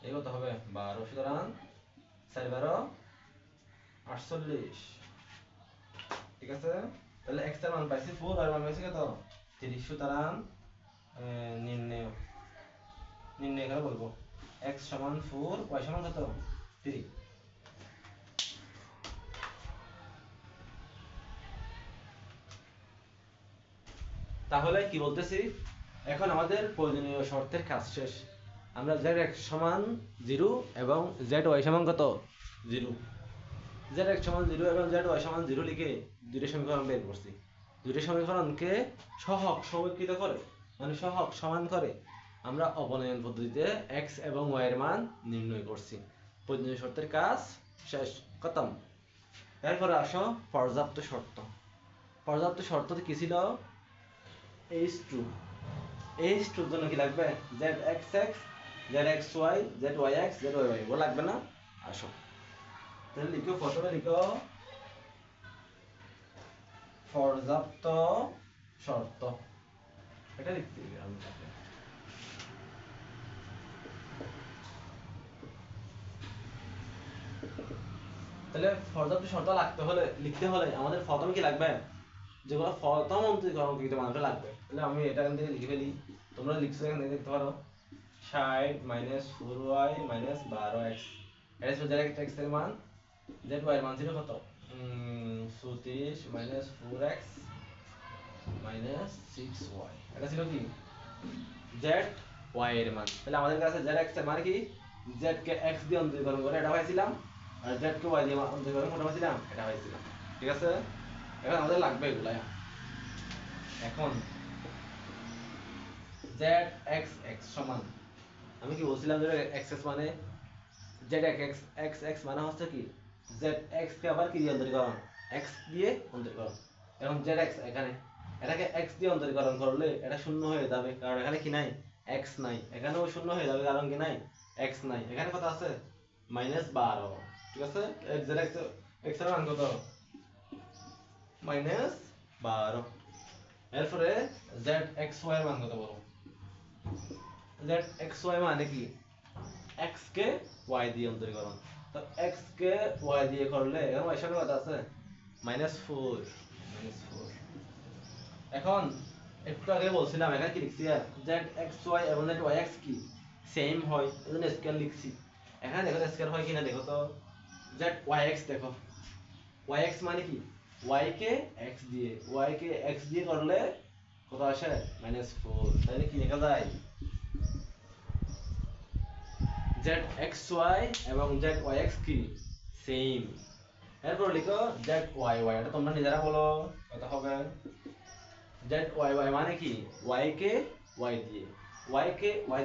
এই কত হবে 12 সুতরাং 4 12 48 ঠিক আছে তাহলে x এর মান পাইছি 4 আর মান পাইছি কত 30 সুতরাং নির্ণয় করে বলবো x সমান 4 y সমান কত 3 তাহলে কি বলতেছি এখন আমাদের প্রয়োজনীয় শর্তের কাজ শেষ আমরা zx সমান 0 এবং zy সমান কত 0 zx সমান 0 এবং zy সমান 0 লিখে দুইটা সমীকরণ বের করছি দুইটা সমীকরণকে সহগ সমীকৃত করে মানে সহগ সমান করে আমরা অবনয়ন পদ্ধতিতে x এবং y এর মান নির্ণয় করছি প্রয়োজনীয় শর্তের কাজ শেষ খতম এরপরে আসো পর্যাপ্ত শর্ত কি ছিল H2 এর জন্য কি লাগবে zxx zxy zyx zyy ও লাগবে না আসো তাহলে লিখো প্রথমে লিখো পর্যাপ্ত শর্ত, এটা লিখতে হবে আমি তাকে। তাহলে পর্যাপ্ত শর্ত লিখতে হলে আমাদের প্রথমে কি লাগবে, যেগুলো প্রথম অন্তরীকরণকৃত মানটা লাগবে। তাহলে আমি এটা এখান থেকে লিখে ফেলি, তোমরা লিখছো এখান থেকে দেখতে পারো 60 - 4y - 12x, এটা হচ্ছে z এর মান, z y এর মান ছিল কত 34 - 4x - 6y, এটা ছিল কি z y এর মান। তাহলে আমাদের কাছে z x এর মান কি, z কে x দিয়ে অন্তরীকরণ করে এটা পাইছিলাম, আর z কে y দিয়ে অন্তরীকরণ করে পাইছিলাম, এটা পাইছিলাম। ঠিক আছে, এখন আমাদের লাগবে এগুলা। এখন z x x সমান, আমি কি বলছিলাম যে x x মানে z x x x মানে হচ্ছে কি z x কে আবার কি দিয়ে অন্তরীকরণ, x দিয়ে অন্তরীকরণ। এখন z x এখানে এটাকে x দিয়ে অন্তরীকরণ করলে এটা শূন্য হয়ে যাবে, কারণ এখানে কি নাই x নাই, এখানেও শূন্য হয়ে যাবে কারণ কি নাই x নাই, এখানে কত আছে -12। ঠিক আছে, z x x এর মান কত -12। এরপরে z x y এর মান কত বলো, z x y মানে কি x কে y দিয়ে অন্তরীকরণ, তো x কে y দিয়ে করলে এখন y সাথে কত আছে -4 -4। এখন একটু আগে বলছিলাম এখানে কি লিখছি z x y এবং z y x কি সেম হয়, এজন্য স্কয়ার লিখছি। এখানে দেখো স্কয়ার হয় কিনা দেখো তো, z y x দেখো, y x মানে কি y কে x দিয়ে করলে কত আসে -4, তাহলে কি লেখা যায় z x y এবং z y x কি সেম। এরপর লিখো z y y, এটা তোমরা নিজেরা বলো কত হবে, z y y মানে কি y কে y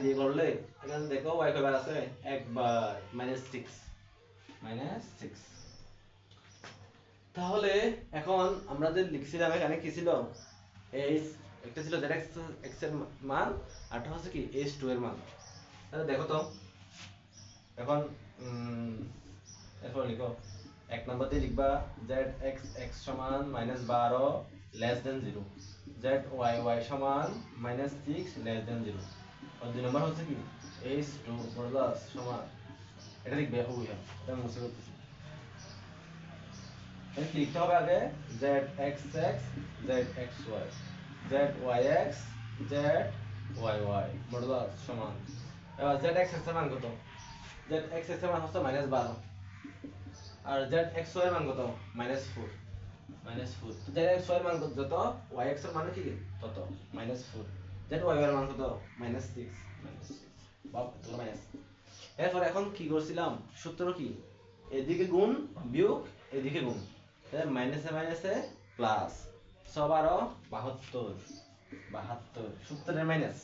দিয়ে করলে এখানে দেখো y কয়বার আছে একবার -6। তাহলে এখন আমরা যে লিখছিলাম এখানে কি ছিল h, একটা ছিল z x এর মান, আরটা হচ্ছে কি h2 এর মান। তাহলে দেখো তো এখন এরপর লিখো এক নাম্বার দিয়ে লিখবা z x x সমান -12 less than 0, z y y সমান -6 লেস দেন 0, আর দুই নাম্বার হচ্ছে কি h2 প্লাস সমান, এটা লিখবে ওই এটা মুছে করতেছি। তাহলে কি লিখতে হবে আগে z x x z x y z y x z y y plus সমান, এবার z x x এর মান কত, z x x এর মান হচ্ছে -12 আর z x y এর মান কত -4 তো z x y এর মান যত y x এর মান কি তত -4, z y এর মান কত -6 বাপ তো মাইনাস। এরপর এখন কি করছিলাম সূত্র কি এদিকে গুণ বিয়োগ এদিকে গুণ, তাহলে মাইনাসে মাইনাসে প্লাস 6 12 72 সূত্রের মাইনাস,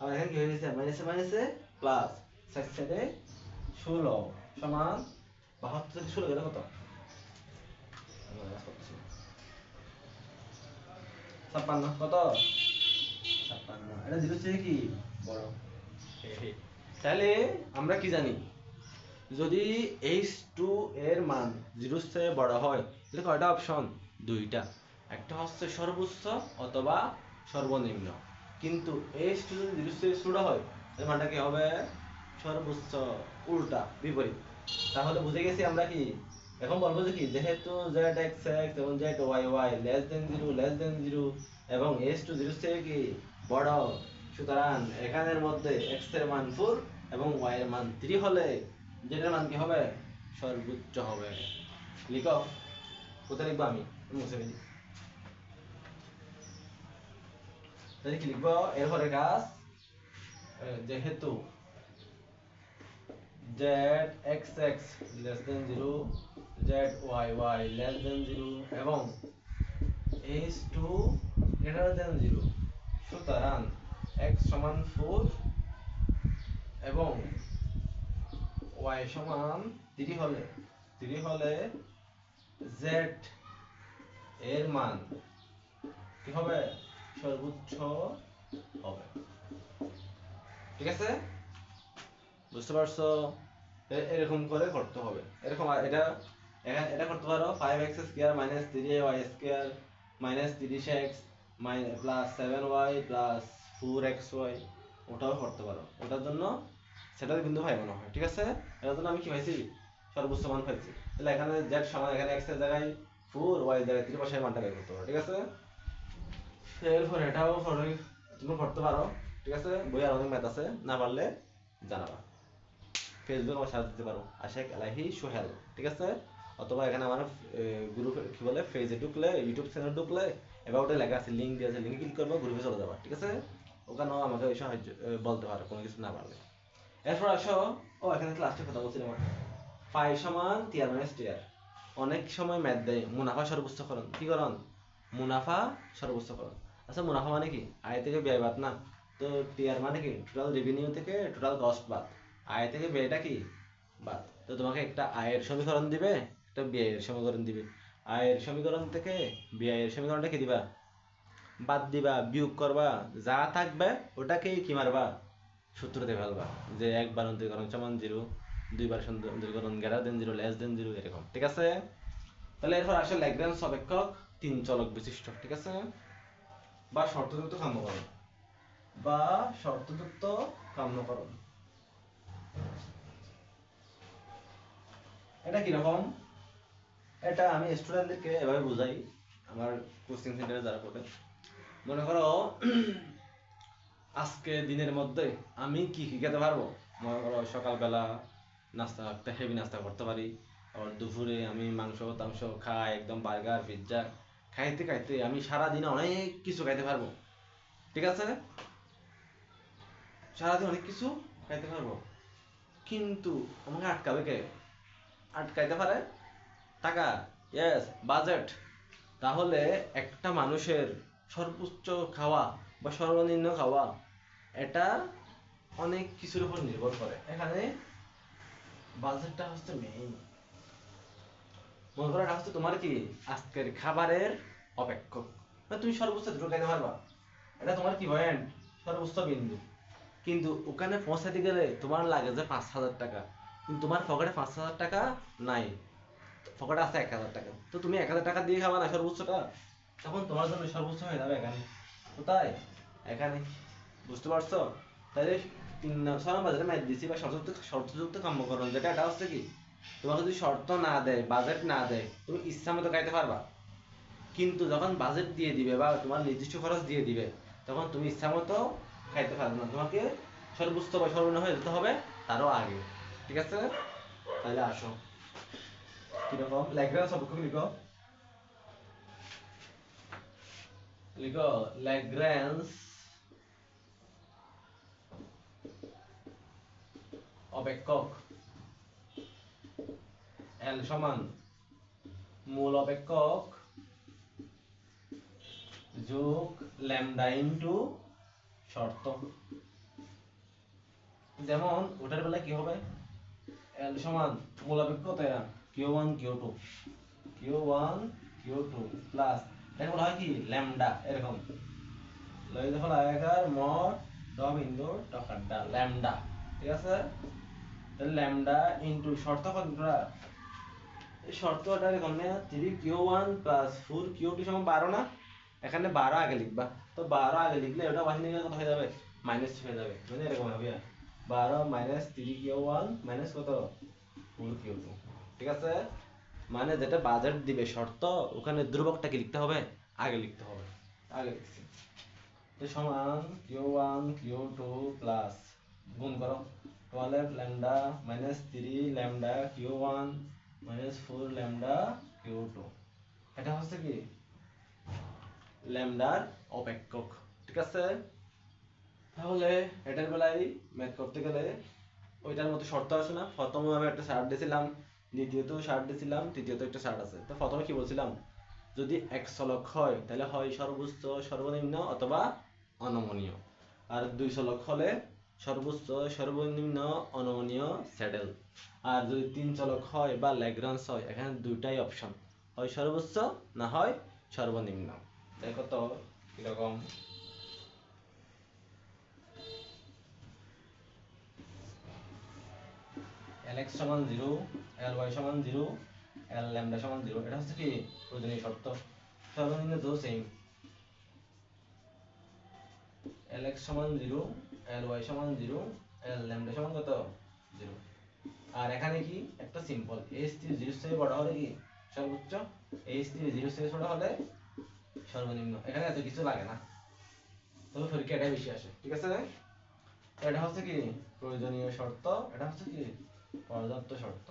আর এখানে কি হয়েছে মাইনাসে মাইনাসে প্লাস 4 সাইডে 16 সমান 72 থেকে 16 গেলে কত 56 কত 56, এটা জিরো চেয়ে কি বড়। তাহলে আমরা কি জানি যদি h2 এর মান 0 এর চেয়ে বড় হয় তাহলে কয়টা অপশন দুইটা, একটা হচ্ছে সর্বোচ্চ অথবা সর্বনিম্ন, কিন্তু h2 যদি 0 এর চেয়ে ছোট হয় তাহলে মানটা কি হবে সর্বোচ্চ, উল্টা বিপরীত। তাহলে বুঝে গেছি আমরা কি এখন বলবো যে কি যেহেতু z x x এবং z y y less than 0 এবং h2 0 এর চেয়ে কি বড়, সুতরাং এখানের মধ্যে x এর মান 4 এবং y এর মান 3 হলে যেটার মান কি হবে সর্বোচ্চ হবে। লিখো কোথায় লিখবো আমি মুছে ফেলি, তাহলে কি লিখবো এরপরে কাজ যেহেতু z x x less than 0 z y y less than 0 এবং h2 greater than 0, সুতরাং x সমান 4 এবং y সমান 3 হলে z এর মান কি হবে সর্বোচ্চ হবে। ঠিক আছে, বুঝতে পারছো, এরকম করে করতে হবে, এরকম এটা এখানে এটা করতে পারো 5x square minus 3y square minus 30x plus 7y plus 4xy, ওটাও করতে পারো। ওটার জন্য সেটা কিন্তু ভাই মনে হয়, ঠিক আছে। এটার জন্য আমি কি পাইছি, সর্বোচ্চ মান পাইছি। তাহলে এখানে z সমান, এখানে x এর জায়গায় 4, y এর জায়গায় 3 বসায় মানটা বের করতে পারো, ঠিক আছে। এরপর এটাও তুমি করতে পারো, ঠিক আছে। বইয়ে অনেক ম্যাথ আছে, না পারলে জানাবা। ফেসবুক আমার সাথে দিতে পারো, আশেক এলাহি সোহেল, ঠিক আছে। অথবা এখানে আমার গ্রুপে কি বলে ফেসে ঢুকলে, ইউটিউব চ্যানেল ঢুকলে অ্যাবাউটে লেখা আছে, লিঙ্ক দিয়ে আছে, লিঙ্কে ক্লিক করবো, গ্রুপে চলে যাবা, ঠিক আছে। ওখানেও আমাকে ওই সাহায্য বলতে পারো কোনো কিছু না পারলে। এরপর আসো, এখানে লাস্টে কথা বলছিলাম, ফাই সমান টিআর মাইনাস টিআর। অনেক সময় ম্যাথ দেয় মুনাফা সর্বোচ্চকরণ, কি করণ, মুনাফা সর্বোচ্চকরণ। আচ্ছা মুনাফা মানে কি, আয় থেকে ব্যয় বাদ না। তো টিআর মানে কি, টোটাল রেভিনিউ থেকে টোটাল কস্ট বাদ, আয় থেকে ব্যয়টা কি বাদ। তো তোমাকে একটা আয়ের সমীকরণ দিবে, একটা ব্যয়ের সমীকরণ দিবে। আয়ের সমীকরণ থেকে ব্যয়ের সমীকরণটা কি দিবা, বাদ দিবা, বিয়োগ করবা, যা থাকবে ওটাকেই কি মারবা, সূত্রতে ফেলবা, যে একবার অন্তরীকরণ সমান 0, দুইবার অন্তরীকরণ গ্রেটার দেন 0, লেস দেন 0, এরকম, ঠিক আছে। তাহলে এরপর আসে ল্যাগ্রাঞ্জ অপেক্ষক 3 চলক বিশিষ্ট, ঠিক আছে, বা শর্তযুক্ত কাম্যকরণ, বা শর্তযুক্ত কাম্যকরণ। এটা কিরকম, এটা আমি স্টুডেন্টদেরকে এভাবে বুঝাই, আমার কোচিং সেন্টারে যারা পড়ে। মনে করো আজকে দিনের মধ্যে আমি কি কি খেতে পারবো। মনে করো সকালবেলা নাস্তা, একটা হেভি নাস্তা করতে পারি, আবার দুপুরে আমি মাংস টাংস খাই, একদম বার্গার পিৎজা খাইতে খাইতে আমি সারাদিনে অনেক কিছু খাইতে পারবো, ঠিক আছে। সারাদিন অনেক কিছু খাইতে পারবো, কিন্তু আমাকে আটকাবে কে, আটকাইতে পারে টাকা, ইয়েস, বাজেট। তাহলে একটা মানুষের সর্বোচ্চ খাওয়া বা সর্বনিম্ন খাওয়া, এটা অনেক কিছুর উপর নির্ভর করে। এখানে বাজেটটা হচ্ছে মেইন। মনে করো এটা হচ্ছে তোমার কি আজকের খাবারের অপেক্ষক, মানে তুমি সর্বোচ্চ দুটো খাইতে পারবা, এটা তোমার কি পয়েন্ট, সর্বোচ্চ বিন্দু। কিন্তু ওখানে পৌঁছাতে গেলে তোমার লাগে যে 5,000 টাকা, কিন্তু তোমার পকেটে 5,000 টাকা নাই, পকেটে আছে 1,000 টাকা। তো তুমি 1,000 টাকা দিয়ে খাবা না সর্বোচ্চটা, তখন তোমার জন্য সর্বোচ্চ হয়ে যাবে এখানে, কোথায়, এখানে, বুঝতে পারছো। তাহলে 3 নম্বর যেটা ম্যাথ দিছি, বা শর্তযুক্ত কাম্যকরণ, যেটা এটা হচ্ছে কি, তোমাকে যদি শর্ত না দেয়, বাজেট না দেয়, তুমি ইচ্ছা মতো খাইতে পারবা। কিন্তু যখন বাজেট দিয়ে দিবে বা তোমার নির্দিষ্ট খরচ দিয়ে দিবে, তখন তুমি ইচ্ছা মতো খাইতে পারবে না, তোমাকে সর্বোচ্চ বা সর্বনিম্ন হয়ে যেতে হবে তারও আগে, ঠিক আছে। তাহলে আসো, কিরকম ল্যাগ্রাঞ্জ অপেক্ষক লিখো, লিখো ল্যাগ্রাঞ্জ অপেক্ষক। এল সমান মূল অপেক্ষক যোগ ল্যামডা ইনটু শর্ত। যেমন ওটার বেলা কি হবে, এল সমান মূল অপেক্ষক, তাই না, Q1 Q2 Q1 Q2 plus, এটা বলা হয় কি ল্যামডা, এরকম লয় যখন আয়কার মড ডব ইনডোর টকারডা ল্যামডা, ঠিক আছে। তাহলে ল্যামডা ইনটু শর্ত কোনটা, এই শর্তটা এরকম না, 3Q1 প্লাস 4Q2 সমান 12 না, এখানে 12 আগে লিখবা। তো 12 আগে লিখলে ওটা বাহিনী কত হয়ে যাবে, মাইনাস হয়ে যাবে, মানে এরকম হবে 12 মাইনাস 3Q1 মাইনাস কত 4Q2, ঠিক আছে। মানে যেটা বাজেট দিবে শর্ত, ওখানে ধ্রুবকটাকে লিখতে হবে, আগে লিখতে হবে, আগে লিখছি। তো সমান Q1 Q2 প্লাস, গুণ করো 12 lambda minus 3 lambda Q1 minus 4 lambda Q2, এটা হচ্ছে কি ল্যামডার অপেক্ষক, ঠিক আছে। তাহলে এটার বেলায় ম্যাথ করতে গেলে ওইটার মতো শর্ত আছে না, প্রথমে আমি একটা শার্ট দিয়েছিলাম, দ্বিতীয়ত শার্ট দিয়েছিলাম, তৃতীয়ত একটা শার্ট আছে। তো প্রথমে কি বলছিলাম, যদি 1 চলক হয় তাহলে হয় সর্বোচ্চ সর্বনিম্ন অথবা অনমনীয়, আর 2 চলক হলে সর্বোচ্চ সর্বনিম্ন অনমনীয় স্যাডেল, আর যদি 3 চলক হয় বা ল্যাগ্রাঞ্জ হয়, এখানে দুইটাই অপশন, হয় সর্বোচ্চ না হয় সর্বনিম্ন। দেখো তো কিরকম, Lx সমান 0, Ly সমান 0, এল ল্যামডা সমান 0, এটা হচ্ছে কি প্রয়োজনীয় শর্ত। সর্বনিম্ন তো সেম, এল এক্স সমান 0, এল ওয়াই সমান 0, এল ল্যামডা সমান কত 0। আর এখানে কি একটা সিম্পল এইচ 3 0 থেকে বড় হলে কি সর্বোচ্চ, এইচ 3 0 থেকে ছোট হলে সর্বনিম্ন। এখানে এত কিছু লাগে না, তবে পরীক্ষা এটাই বেশি আসে, ঠিক আছে। এটা হচ্ছে কি প্রয়োজনীয় শর্ত, এটা হচ্ছে কি পর্যাপ্ত শর্ত।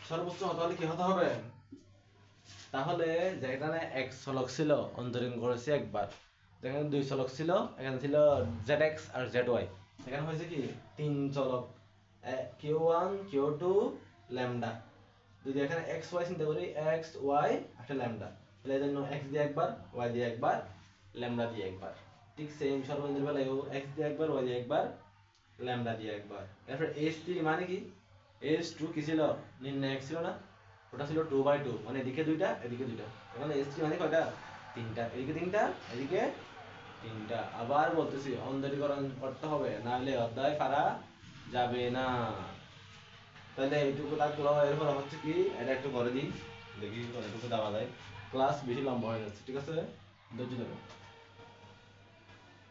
সর্বোচ্চ হতে হলে কি হতে হবে, তাহলে যেখানে এক চলক ছিল অন্তরীণ করেছি একবার, যেখানে দুই চলক ছিল, এখানে ছিল zx আর zy, এখানে হয়েছে কি তিন চলক q1 q2 ল্যামডা। যদি এখানে x y চিন্তা করি, x y একটা ল্যামডা, তাহলে এর জন্য x দিয়ে একবার, y দিয়ে একবার, ল্যামডা দিয়ে একবার। ঠিক সেম সর্বনিম্নের বেলায়ও x দিয়ে একবার, y দিয়ে একবার, ল্যামডা দিয়ে একবার। এরপর h3 মানে কি, h2 কি ছিল নির্ণায়ক ছিল না, ওটা ছিল 2/2, মানে এদিকে দুইটা এদিকে দুইটা। এখানে h3 মানে কয়টা, তিনটা, এদিকে তিনটা এদিকে তিনটা। আবার বলতেছি অন্তরীকরণ করতে হবে, না হলে অধ্যায় পারা যাবে না। তাহলে এইটুকু থাকলো। এরপর হচ্ছে কি এটা একটু করে দিই, দেখি কতটুকু দেওয়া যায়। ক্লাস বেশি লম্বা হয়ে যাচ্ছে, ঠিক আছে, ধৈর্য ধরো।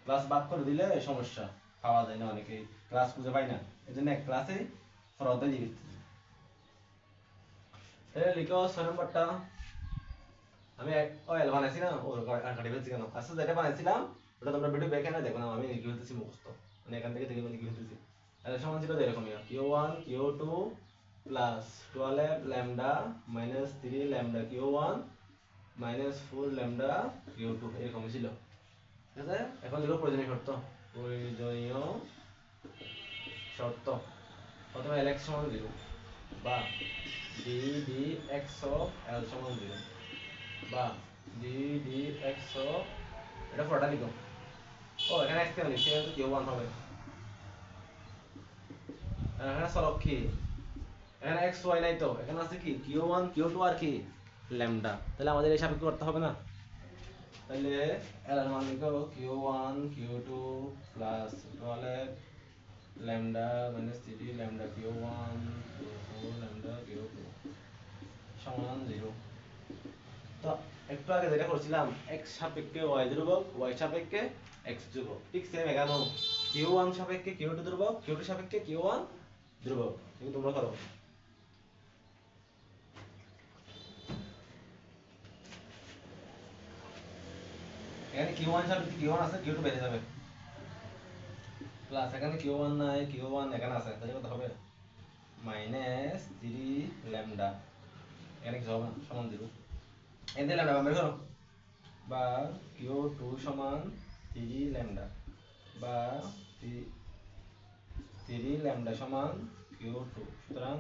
ক্লাস বাদ করে দিলে সমস্যা, পাওয়া যায় না, অনেকেই ক্লাস খুঁজে পাই না, এই জন্য এক ক্লাসে ফরতে দিয়ে দিচ্ছি। লিখো 6 নম্বরটা। আমি এল বানাইছি না, ওর কাটি ফেলছি কেন, আচ্ছা যেটা বানাইছিলাম ওটা তোমরা ভিডিও দেখে না, দেখো না আমি লিখে ফেলতেছি মুখস্থ, মানে এখান থেকে লিখে ফেলতেছি। এর সমান ছিল এরকমই, q1 q2 plus 12 lambda minus 3 lambda q1 minus 4 lambda q2, এরকমই ছিল, ঠিক আছে। এখন লিখো প্রয়োজনীয় শর্ত। প্রয়োজনীয় শর্ত, প্রথমে lx সমান 0 বা ddx of l সমান 0 বা ddx of, এটা পুরোটা লিখো। ও এখানে x কেন লিখছি, এখানে তো q1 হবে, আর এখানে চলক কি, এখানে x y নাই তো, এখানে আছে কি q1 q2 আর কি ল্যামডা, তাহলে আমাদের এই সাপেক্ষে করতে হবে না। তাহলে এর মান লিখো q1 q2 plus 12 lambda minus 3 lambda q1 4 lambda q2 সমান 0। তো একটু আগে যেটা করছিলাম x সাপেক্ষে y ধ্রুবক, y সাপেক্ষে x ধ্রুবক, ঠিক সেম এখানেও q1 সাপেক্ষে q2 ধ্রুবক, q2 সাপেক্ষে q1 ধ্রুবক, কিন্তু তোমরা করো। এখানে q1 সাপেক্ষে q1 আছে, q2 বেড়ে যাবে, প্লাস এখানে q1 নাই, q1 এখানে আছে, তাহলে কত হবে মাইনাস 3 ল্যামডা, এখানে কিছু হবে না, সমান 0। এখান থেকে ল্যামডা বের করো, বা q2 সমান 3 ল্যামডা বা 3 ল্যামডা সমান q2, সুতরাং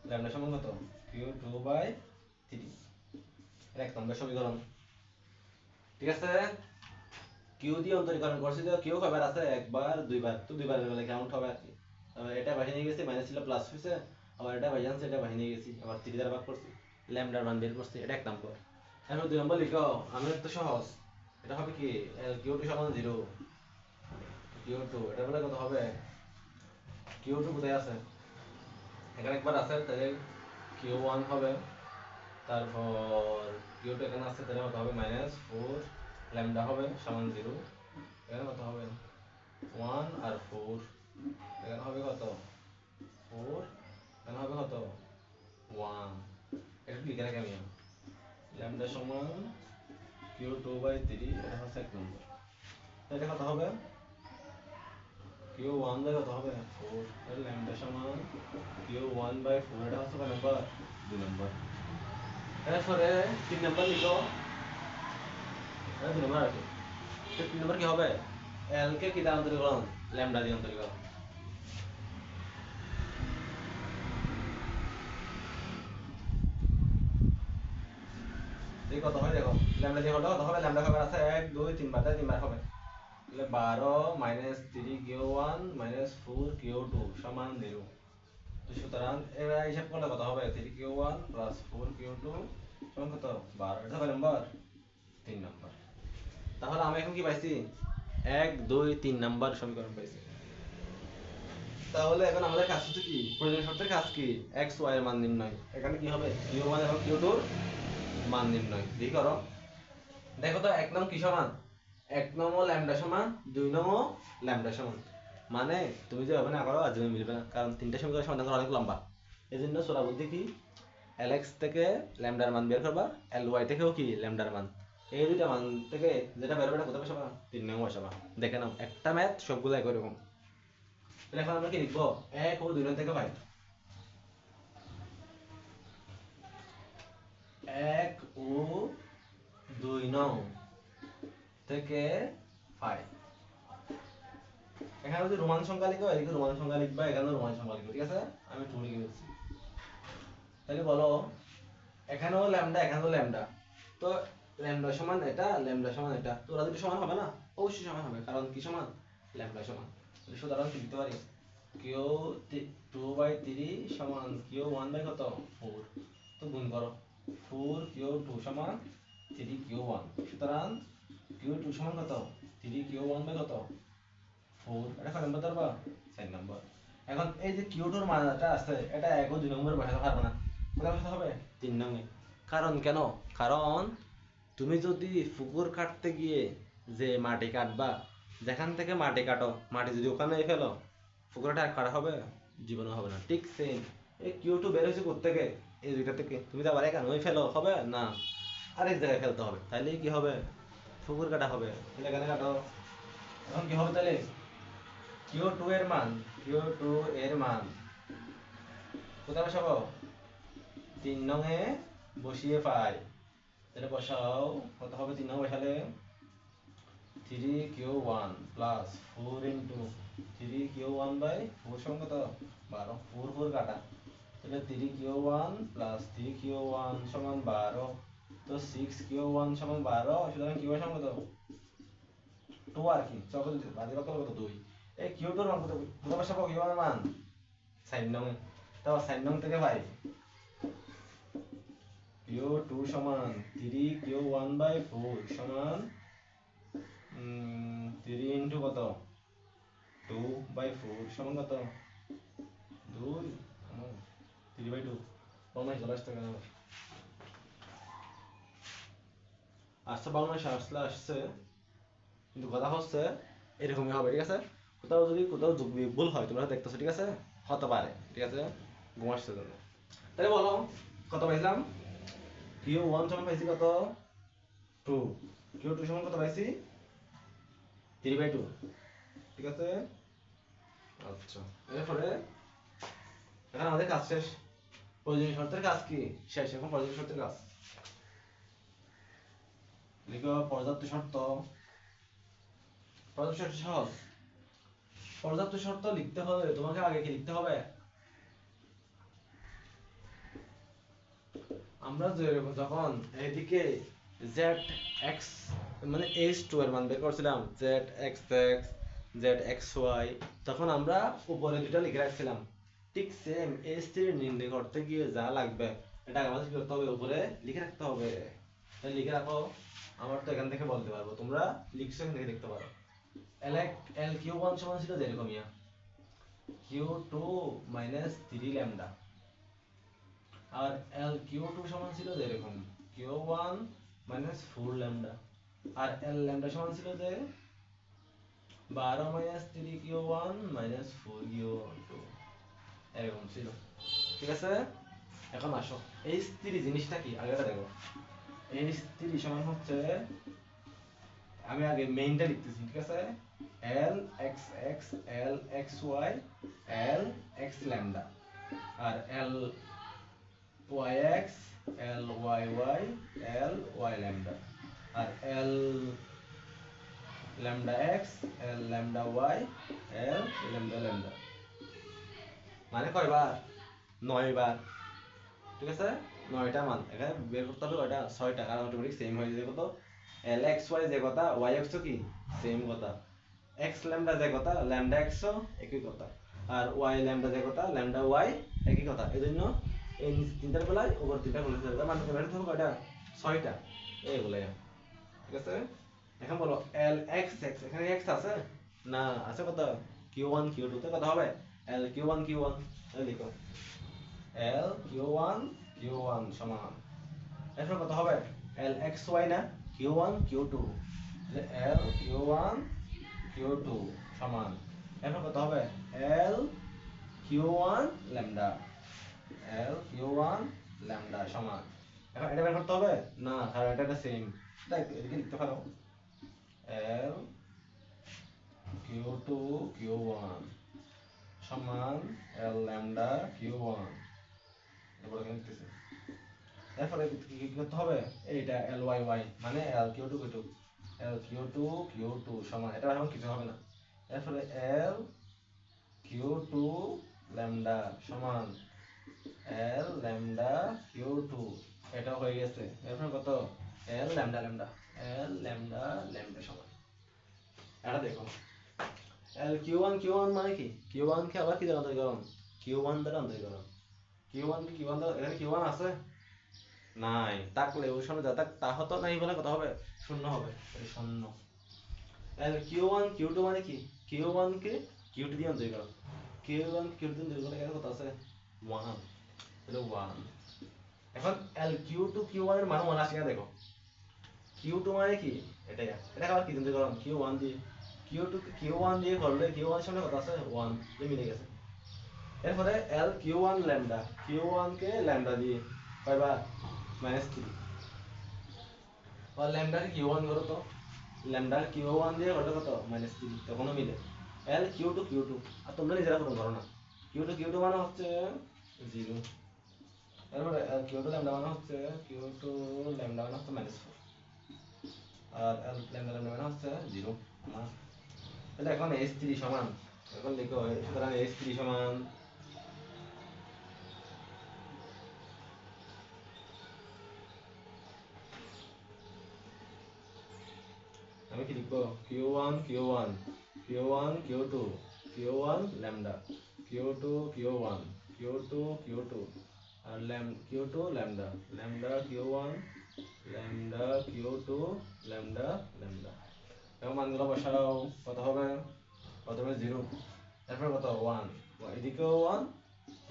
ল্যামডা সমান কত q2/3, এক নম্বর সমীকরণ, ঠিক আছে। কিউ দিয়ে অন্তরীকরণ করছি, তো কিউ কয়বার আছে, একবার দুইবার, তো দুইবারের বেলা কাউন্ট হবে আর কি। এটা বাইরে নিয়ে গেছি, মাইনাস ছিল প্লাস হয়েছে, আবার এটা বাইরে আনছে, এটা বাইরে নিয়ে গেছি, আবার 3 দ্বারা ভাগ করছি, ল্যামডার মান বের করছি, এটা এক নম্বর। এখন দুই নম্বর লিখো, আমি তো সহজ, এটা হবে কি কিউ2 সমান 0, কিউ2 এটা বলে কত হবে, কিউ2 কোথায় আছে, এখানে একবার আছে, তাহলে কিউ1 হবে, তারপর কিউ2 এখানে আছে, তাহলে কত হবে মাইনাস 4 ল্যামডা হবে সমান 0, এখানে কত হবে 1 আর 4, এখানে হবে কত 4, এখানে হবে কত 1, এটা লিখে রাখি আমি, ল্যামডা সমান q2/3, এটা হচ্ছে এক নম্বর। তাহলে কত হবে q1 কত হবে 4, তাহলে ল্যামডা সমান q1/4, এটা হচ্ছে কত নম্বর 2 নম্বর। এরপরে 3 নম্বর লিখো, এটা 2 নম্বর আছে, 3 নম্বর কি হবে, l কে কি দ্বারা অন্তরীকরণ, ল্যামডা দিয়ে অন্তরীকরণ। কত হয় দেখো, ল্যামডা দিয়ে হলো কত হবে, ল্যামডা কয়বার আছে 1 2 3 বার, তাই 3 বার হবে, তাহলে 12 মাইনাস 3 q1 মাইনাস 4 q2 সমান 0। তো সুতরাং এবার হিসাব করলে কত হবে, 3 q1 প্লাস 4 q2 সমান কত 12, এটা হবে নাম্বার 3 নাম্বার। তাহলে আমি এখন কি পাইছি, 1 2 3 নাম্বার সমীকরণ পাইছি। তাহলে এখন আমাদের কাজ হচ্ছে কি, প্রয়োজনীয় শর্তের কাজ কি, এক্স ওয়াই এর মান নির্ণয়। এখানে কি হবে, কিউ1 এবং কিউ2 এর মান নির্ণয়। দেখি করো, দেখো তো 1 নং কি সমান, 1 নং ও ল্যামডা সমান, 2 নং ও ল্যামডা সমান। মানে তুমি যে ভাবে না করো আজকে মিলবে না, কারণ তিনটা সমীকরণ সমাধান করা অনেক লম্বা। এজন্য সোজা বুদ্ধি কি, lx থেকে ল্যামডার মান বের করবা, ly থেকেও কি ল্যামডার মান, এই দুইটা মান থেকে যেটা বের হবে না কোথায় বসাবা, 3 নং বসাবা। দেখে নাও একটা ম্যাথ সবগুলো একই রকম। তাহলে এখন আমরা কি লিখবো, 1 ও 2 নং থেকে পাই, 1 ও 2 নং থেকে 5। এখানে যদি রোমান সংখ্যা লিখো, এদিকে রোমান সংখ্যা লিখবা, এখানে রোমান সংখ্যা লিখবে, ঠিক আছে? আমি 2 লিখে দিচ্ছি। তাহলে বলো, এখানেও ল্যামডা এখানেও ল্যামডা, তো ল্যামডা সমান এটা, ল্যামডা সমান এটা, তো ওরা দুটো সমান হবে না? অবশ্যই সমান হবে, কারণ কি সমান, ল্যামডা সমান। তাহলে সুতরাং কি লিখতে পারি, কিউ 2/3 সমান কিউ 1 কত 4, তো গুণ করো, 4 কিউ 2 সমান 3 কিউ 1, সুতরাং কিউ 2 সমান কত, 3 কিউ 1 কত 4। এটা কয় নম্বর ধরবা, 4 নম্বর। এখন এই যে কিউ 2 এর মানটা আছে, এটা 1 ও 2 নম্বরে বসাতে পারবে না, কোথায় বসাতে হবে, 3 নং-এ। কারণ কেন, কারণ তুমি যদি পুকুর কাটতে গিয়ে যে মাটি কাটবা, যেখান থেকে মাটি কাটো, মাটি যদি ওখানে ফেলো, পুকুরটা কাটা হবে, জীবনে হবে না। ঠিক সেম, এই কিউ2 বের হয়েছে কোত্থেকে, এই দুইটা থেকে, তুমি তো আবার এখানে ফেলো, হবে না, আরেক জায়গায় ফেলতে হবে, তাইলে কি হবে, পুকুর কাটা হবে। তাহলে এখানে কাটো, এখন কি হবে তাহলে, কিউ2 এর মান, কিউ2 এর মান কোথায় বসাবো, 3 নং-এ বসিয়ে পাই। তাহলে বসাও, কত হবে 3 নং বসালে, 3q1 প্লাস 4 ইন্টু 3q1/4 সমান কত, 12, 4 4 কাটা, তাহলে 3q1 প্লাস 3q1 সমান 12, তো 6q1 সমান 12, সুতরাং q সমান কত 2, আর কি চকল বাজে কত কত 2। এই q2 এর মান কত, কত বসাবো q1 এর মান 4 নং, তাও 4 নং থেকে পাই q2 সমান 3q1/4 সমান 3 ইন্টু কত 2/4 সমান কত 2, 3/2, বাংলায় চলে আসতে কেন আসছে, বাংলায় আসছে, কিন্তু কথা হচ্ছে এরকমই হবে, ঠিক আছে? কোথাও যদি কোথাও যোগ বিয়োগ ভুল হয় তোমরা দেখতেছো, ঠিক আছে, হতে পারে, ঠিক আছে, ঘুমাচ্ছে জন্য। তাহলে বলো কত পাইছিলাম, q1 সমান পাইছি কত 2, q2 সমান কত পাইছি 3/2, ঠিক আছে। আচ্ছা, এরপরে এখন আমাদের কাজ শেষ, প্রয়োজনীয় শর্তের কাজ কি শেষ, এখন প্রয়োজনীয় শর্তের কাজ লিখো। পর্যাপ্ত শর্ত, পর্যাপ্ত শর্ত সহজ, পর্যাপ্ত শর্ত লিখতে হলে তোমাকে আগে কি লিখতে হবে, আমরা যখন এদিকে zx মানে h2 এর মান বের করছিলাম, zxx zxy, তখন আমরা উপরে দুটো লিখে রাখছিলাম। ঠিক সেম h3 নির্ণয় করতে গিয়ে যা লাগবে এটা আমাদের কি করতে হবে, উপরে লিখে রাখতে হবে। তাহলে লিখে রাখো, আমার তো এখান থেকে বলতে পারবো, তোমরা লিখছো এখান থেকে দেখতে পারো। q1 সমান ছিল যেরকম ইয়া q2 মাইনাস 3 ল্যামডা, আর q2 সমান ছিল যেরকম q1 মাইনাস 4 ল্যামডা, আর ল্যামডা সমান ছিল যে 12 মাইনাস 3q1 মাইনাস 4q2, এরকম ছিল, ঠিক আছে। এখন আসো এই স্থির জিনিসটা কি আগেটা দেখো, এই স্থির সমান হচ্ছে, আমি আগে মেইনটা লিখতেছি, ঠিক আছে, l x x l x y l x lambda, আর l yx lyy ly lambda, আর l lambda x l lambda y l lambda lambda, মানে কয়বার 9 বার, ঠিক আছে, 9টা মান এখানে বের করতে হবে, কয়টা 6টা, কারণ অটোমেটিক সেম হয়ে যাবে, কত l x y যে কথা y x কি সেম কথা, x lambda যে কথা lambda x ও একই কথা, আর y lambda যে কথা lambda y একই কথা। এজন্য এই তিনটার বেলায় ওপর তিনটা বলে দিতে মানে এবারে ধরো কয়টা 6টা, এইগুলো, ঠিক আছে। এখন বলো l x x, এখানে x আছে না, আছে কত q1 q2, তে কত হবে L Q1 Q1 তাহলে লিখো L Q1 Q1 সমান এরপর কত হবে L X Y না Q1 Q2 তাহলে L Q1 Q2 সমান এরপর কত হবে L Q1 lambda L Q1 lambda সমান এখন এটা বের করতে হবে না কারণ এটা সেম তাই এদিকে লিখতে পারো L Q2 Q1 সমান L lambda Q1 এরপর এখানে লিখতেছি এরপরে কি করতে হবে এইটা L Y Y মানে L Q2 Q2 L Q2 Q2 সমান এটা এখন কিছু হবে না এরপরে L Q2 lambda সমান L lambda Q2 এটা হয়ে গেছে এরপর কত L lambda lambda L lambda lambda সমান এটা দেখো L Q1 Q1 মানে কি Q1 কে আবার কি দ্বারা অন্তরীকরণ Q1 দ্বারা অন্তরীকরণ Q1 কি Q1 দ্বারা এখানে Q1 আছে নাই থাকলে ওই সময় যা থাক তা হতো নাই বলে কত হবে শূন্য হবে এই শূন্য L Q1 Q2 মানে কি Q1 কে Q2 দিয়ে অন্তরীকরণ Q1 Q2 দিয়ে অন্তরীকরণ এখানে কত আছে 1 তাহলে 1 এখন L Q2 Q1 এর মান 1 আসে কিনা দেখো Q2 মানে কি এটা আবার কি অন্তরীকরণ Q1 দিয়ে Q2 Q1 দিয়ে করলে Q1 এর সামনে কত আছে 1 যে মিলে গেছে এরপরে L Q1 lambda Q1 কে lambda দিয়ে পাইবা -3 আর lambda কে Q1 করো তো lambda Q1 দিয়ে করলে কত -3 তখনও মিলে L Q2 Q2 আর তোমরা নিজেরা করো না Q2 Q2 মানে হচ্ছে 0 এরপরে L Q2 lambda মানে হচ্ছে Q2 lambda মানে হচ্ছে -4 আর L lambda lambda মানে হচ্ছে 0 না তাহলে এখন H3 সমান এখন লিখো সুতরাং H3 সমান আমি কি লিখবো Q1 Q1 Q1 Q2 Q1 lambda Q2 Q1 Q2 Q2 আর Q2 lambda lambda Q1 lambda Q2 lambda lambda এখন মানগুলো বসাও কত হবে প্রথমে 0 তারপর কত 1 এদিকেও 1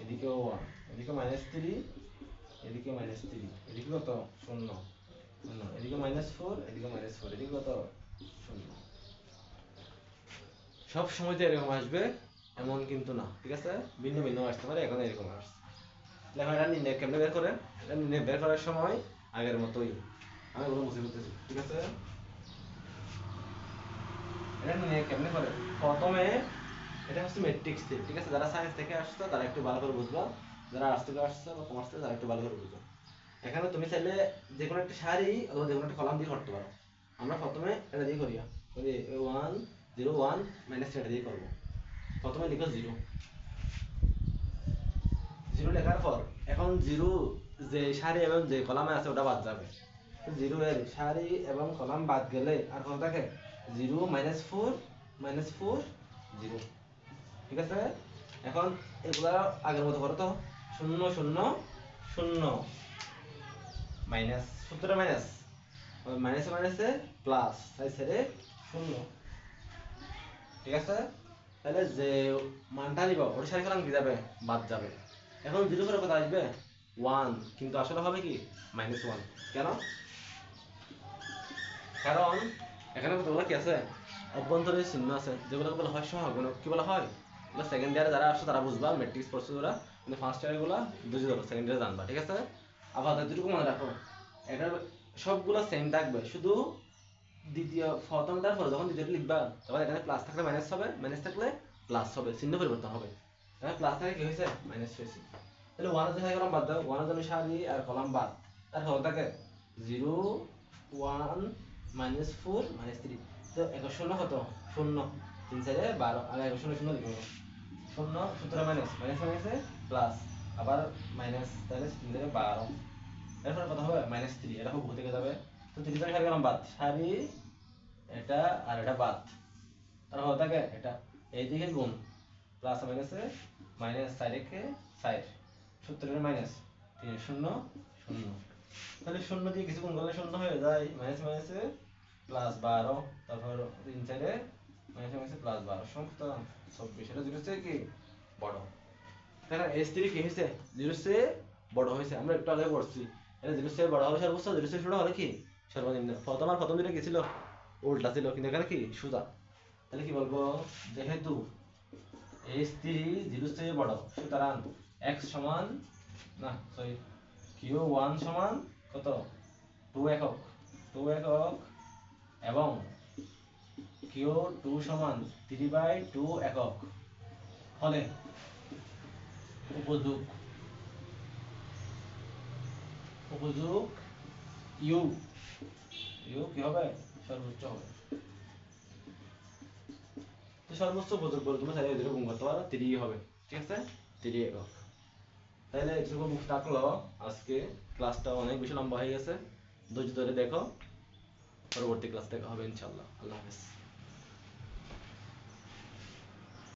এদিকেও 1 এদিকে -3 এদিকে -3 এদিকে কত 0 0 এদিকে -4 এদিকে -4 এদিকে কত 0 সব সময় তো এরকম আসবে এমন কিন্তু না ঠিক আছে ভিন্ন ভিন্ন আসতে পারে এখন এরকম আসছে এখন এটা নির্ণয় কেমনে বের করে এটা নির্ণয় বের করার সময় আগের মতোই আমি ওগুলো মুছে ফেলতেছি ঠিক আছে এটা নির্ণয় কেমনে করে প্রথমে এটা হচ্ছে ম্যাট্রিক্স ঠিক আছে যারা সায়েন্স থেকে আসছে তারা একটু ভালো করে বুঝবা যারা আর্টস থেকে আসছে বা কমার্স থেকে তারা একটু ভালো করে বুঝবা এখানে তুমি চাইলে যে কোনো একটা সারি অথবা যে কোনো একটা কলাম দিয়ে করতে পারো আমরা প্রথমে এটা দিয়ে করি 1 0 1 মাইনাস এটা দিয়ে করবো প্রথমে লিখো 0 0 লেখার পর এখন 0 যে সারি এবং যে কলামে আছে ওটা বাদ যাবে 0 এর সারি এবং কলাম বাদ গেলে আর কত থাকে 0 -4 -4 0 ঠিক আছে এখন এগুলা আগের মতো করো তো 0 0 0 মাইনাস সূত্রটা মাইনাস মাইনাসে মাইনাসে প্লাস তাই ছেড়ে 0 ঠিক আছে তাহলে যে মানটা নিব ওটা সারি কলাম কি যাবে বাদ যাবে এখন 0 করে কত আসবে 1 কিন্তু আসলে হবে কি -1 কেন কারণ এখানে কতগুলো কি আছে অভ্যন্তরীণ চিহ্ন আছে যেগুলো বলা হয় সহগুণক কি বলা হয় এগুলো সেকেন্ড ইয়ারে যারা আসছে তারা বুঝবা ম্যাট্রিক্স পড়ছে ওরা কিন্তু ফার্স্ট ইয়ারে গুলো বুঝে যাবে সেকেন্ড ইয়ারে জানবা ঠিক আছে আবার যেটুকু মনে রাখো এটা সবগুলো সেম থাকবে শুধু দ্বিতীয় প্রথমটার পরে যখন দ্বিতীয়টা লিখবা তখন এখানে প্লাস থাকলে মাইনাস হবে মাইনাস থাকলে প্লাস হবে চিহ্ন পরিবর্তন হবে এখানে প্লাস থাকে কি হয়েছে মাইনাস হয়েছে তাহলে 1 এর জায়গায় কলাম বাদ দাও 1 এর জন্য সারি আর কলাম বাদ তার হলো থাকে 0 1 -4 -3 তো 1 কত 0 3 4 12 আর 1 0 লিখব 0 সূত্র মাইনাস মাইনাস মাইনাসে প্লাস আবার মাইনাস তাহলে 3 4 12 এরপর কত হবে -3 এটা খুব থেকে যাবে তো 3 জনের সারি কলাম বাদ সারি এটা আর এটা বাদ তার হলো থাকে এটা এইদিকে গুণ প্লাস মাইনাসে মাইনাস 4 কে 4 সূত্রের মাইনাস 3 0 0 তাহলে 0 দিয়ে কিছু গুণ করলে 0 হয়ে যায় মাইনাস মাইনাসে প্লাস 12 তারপর 3 4 মাইনাস মাইনাসে প্লাস 12 সমান 24 এটা জিরো থেকে কি বড়। দেখেন S3 কি হয়েছে 0 চেয়ে বড় হয়েছে, আমরা একটু আগে পড়ছি এটা 0 চেয়ে বড় হবে সর্বোচ্চ, 0 চেয়ে ছোট হলে কি সর্বনিম্ন। প্রথম যেটা কি ছিল উল্টা ছিল, কিন্তু এখানে কি সোজা। তাহলে কি বলবো, যেহেতু S3 0 চেয়ে বড় সুতরাং x সমান না সরি Q1 সমান কত 2 একক, 2 একক এবং Q2 সমান 3/2 একক হলে উপযোগ ইউ কি হবে সর্বোচ্চ হবে। তো সর্বোচ্চ উপযোগ বলে তুমি চাইলে এদিকে গুণ করতে পারো, 3 হবে, ঠিক আছে 3 একক। তাহলে এটুকু বুক থাকলো, আজকে ক্লাসটা অনেক বেশি লম্বা হয়ে গেছে, ধৈর্য ধরে দেখো, পরবর্তী ক্লাস দেখা হবে ইনশাআল্লাহ। আল্লাহ হাফেজ।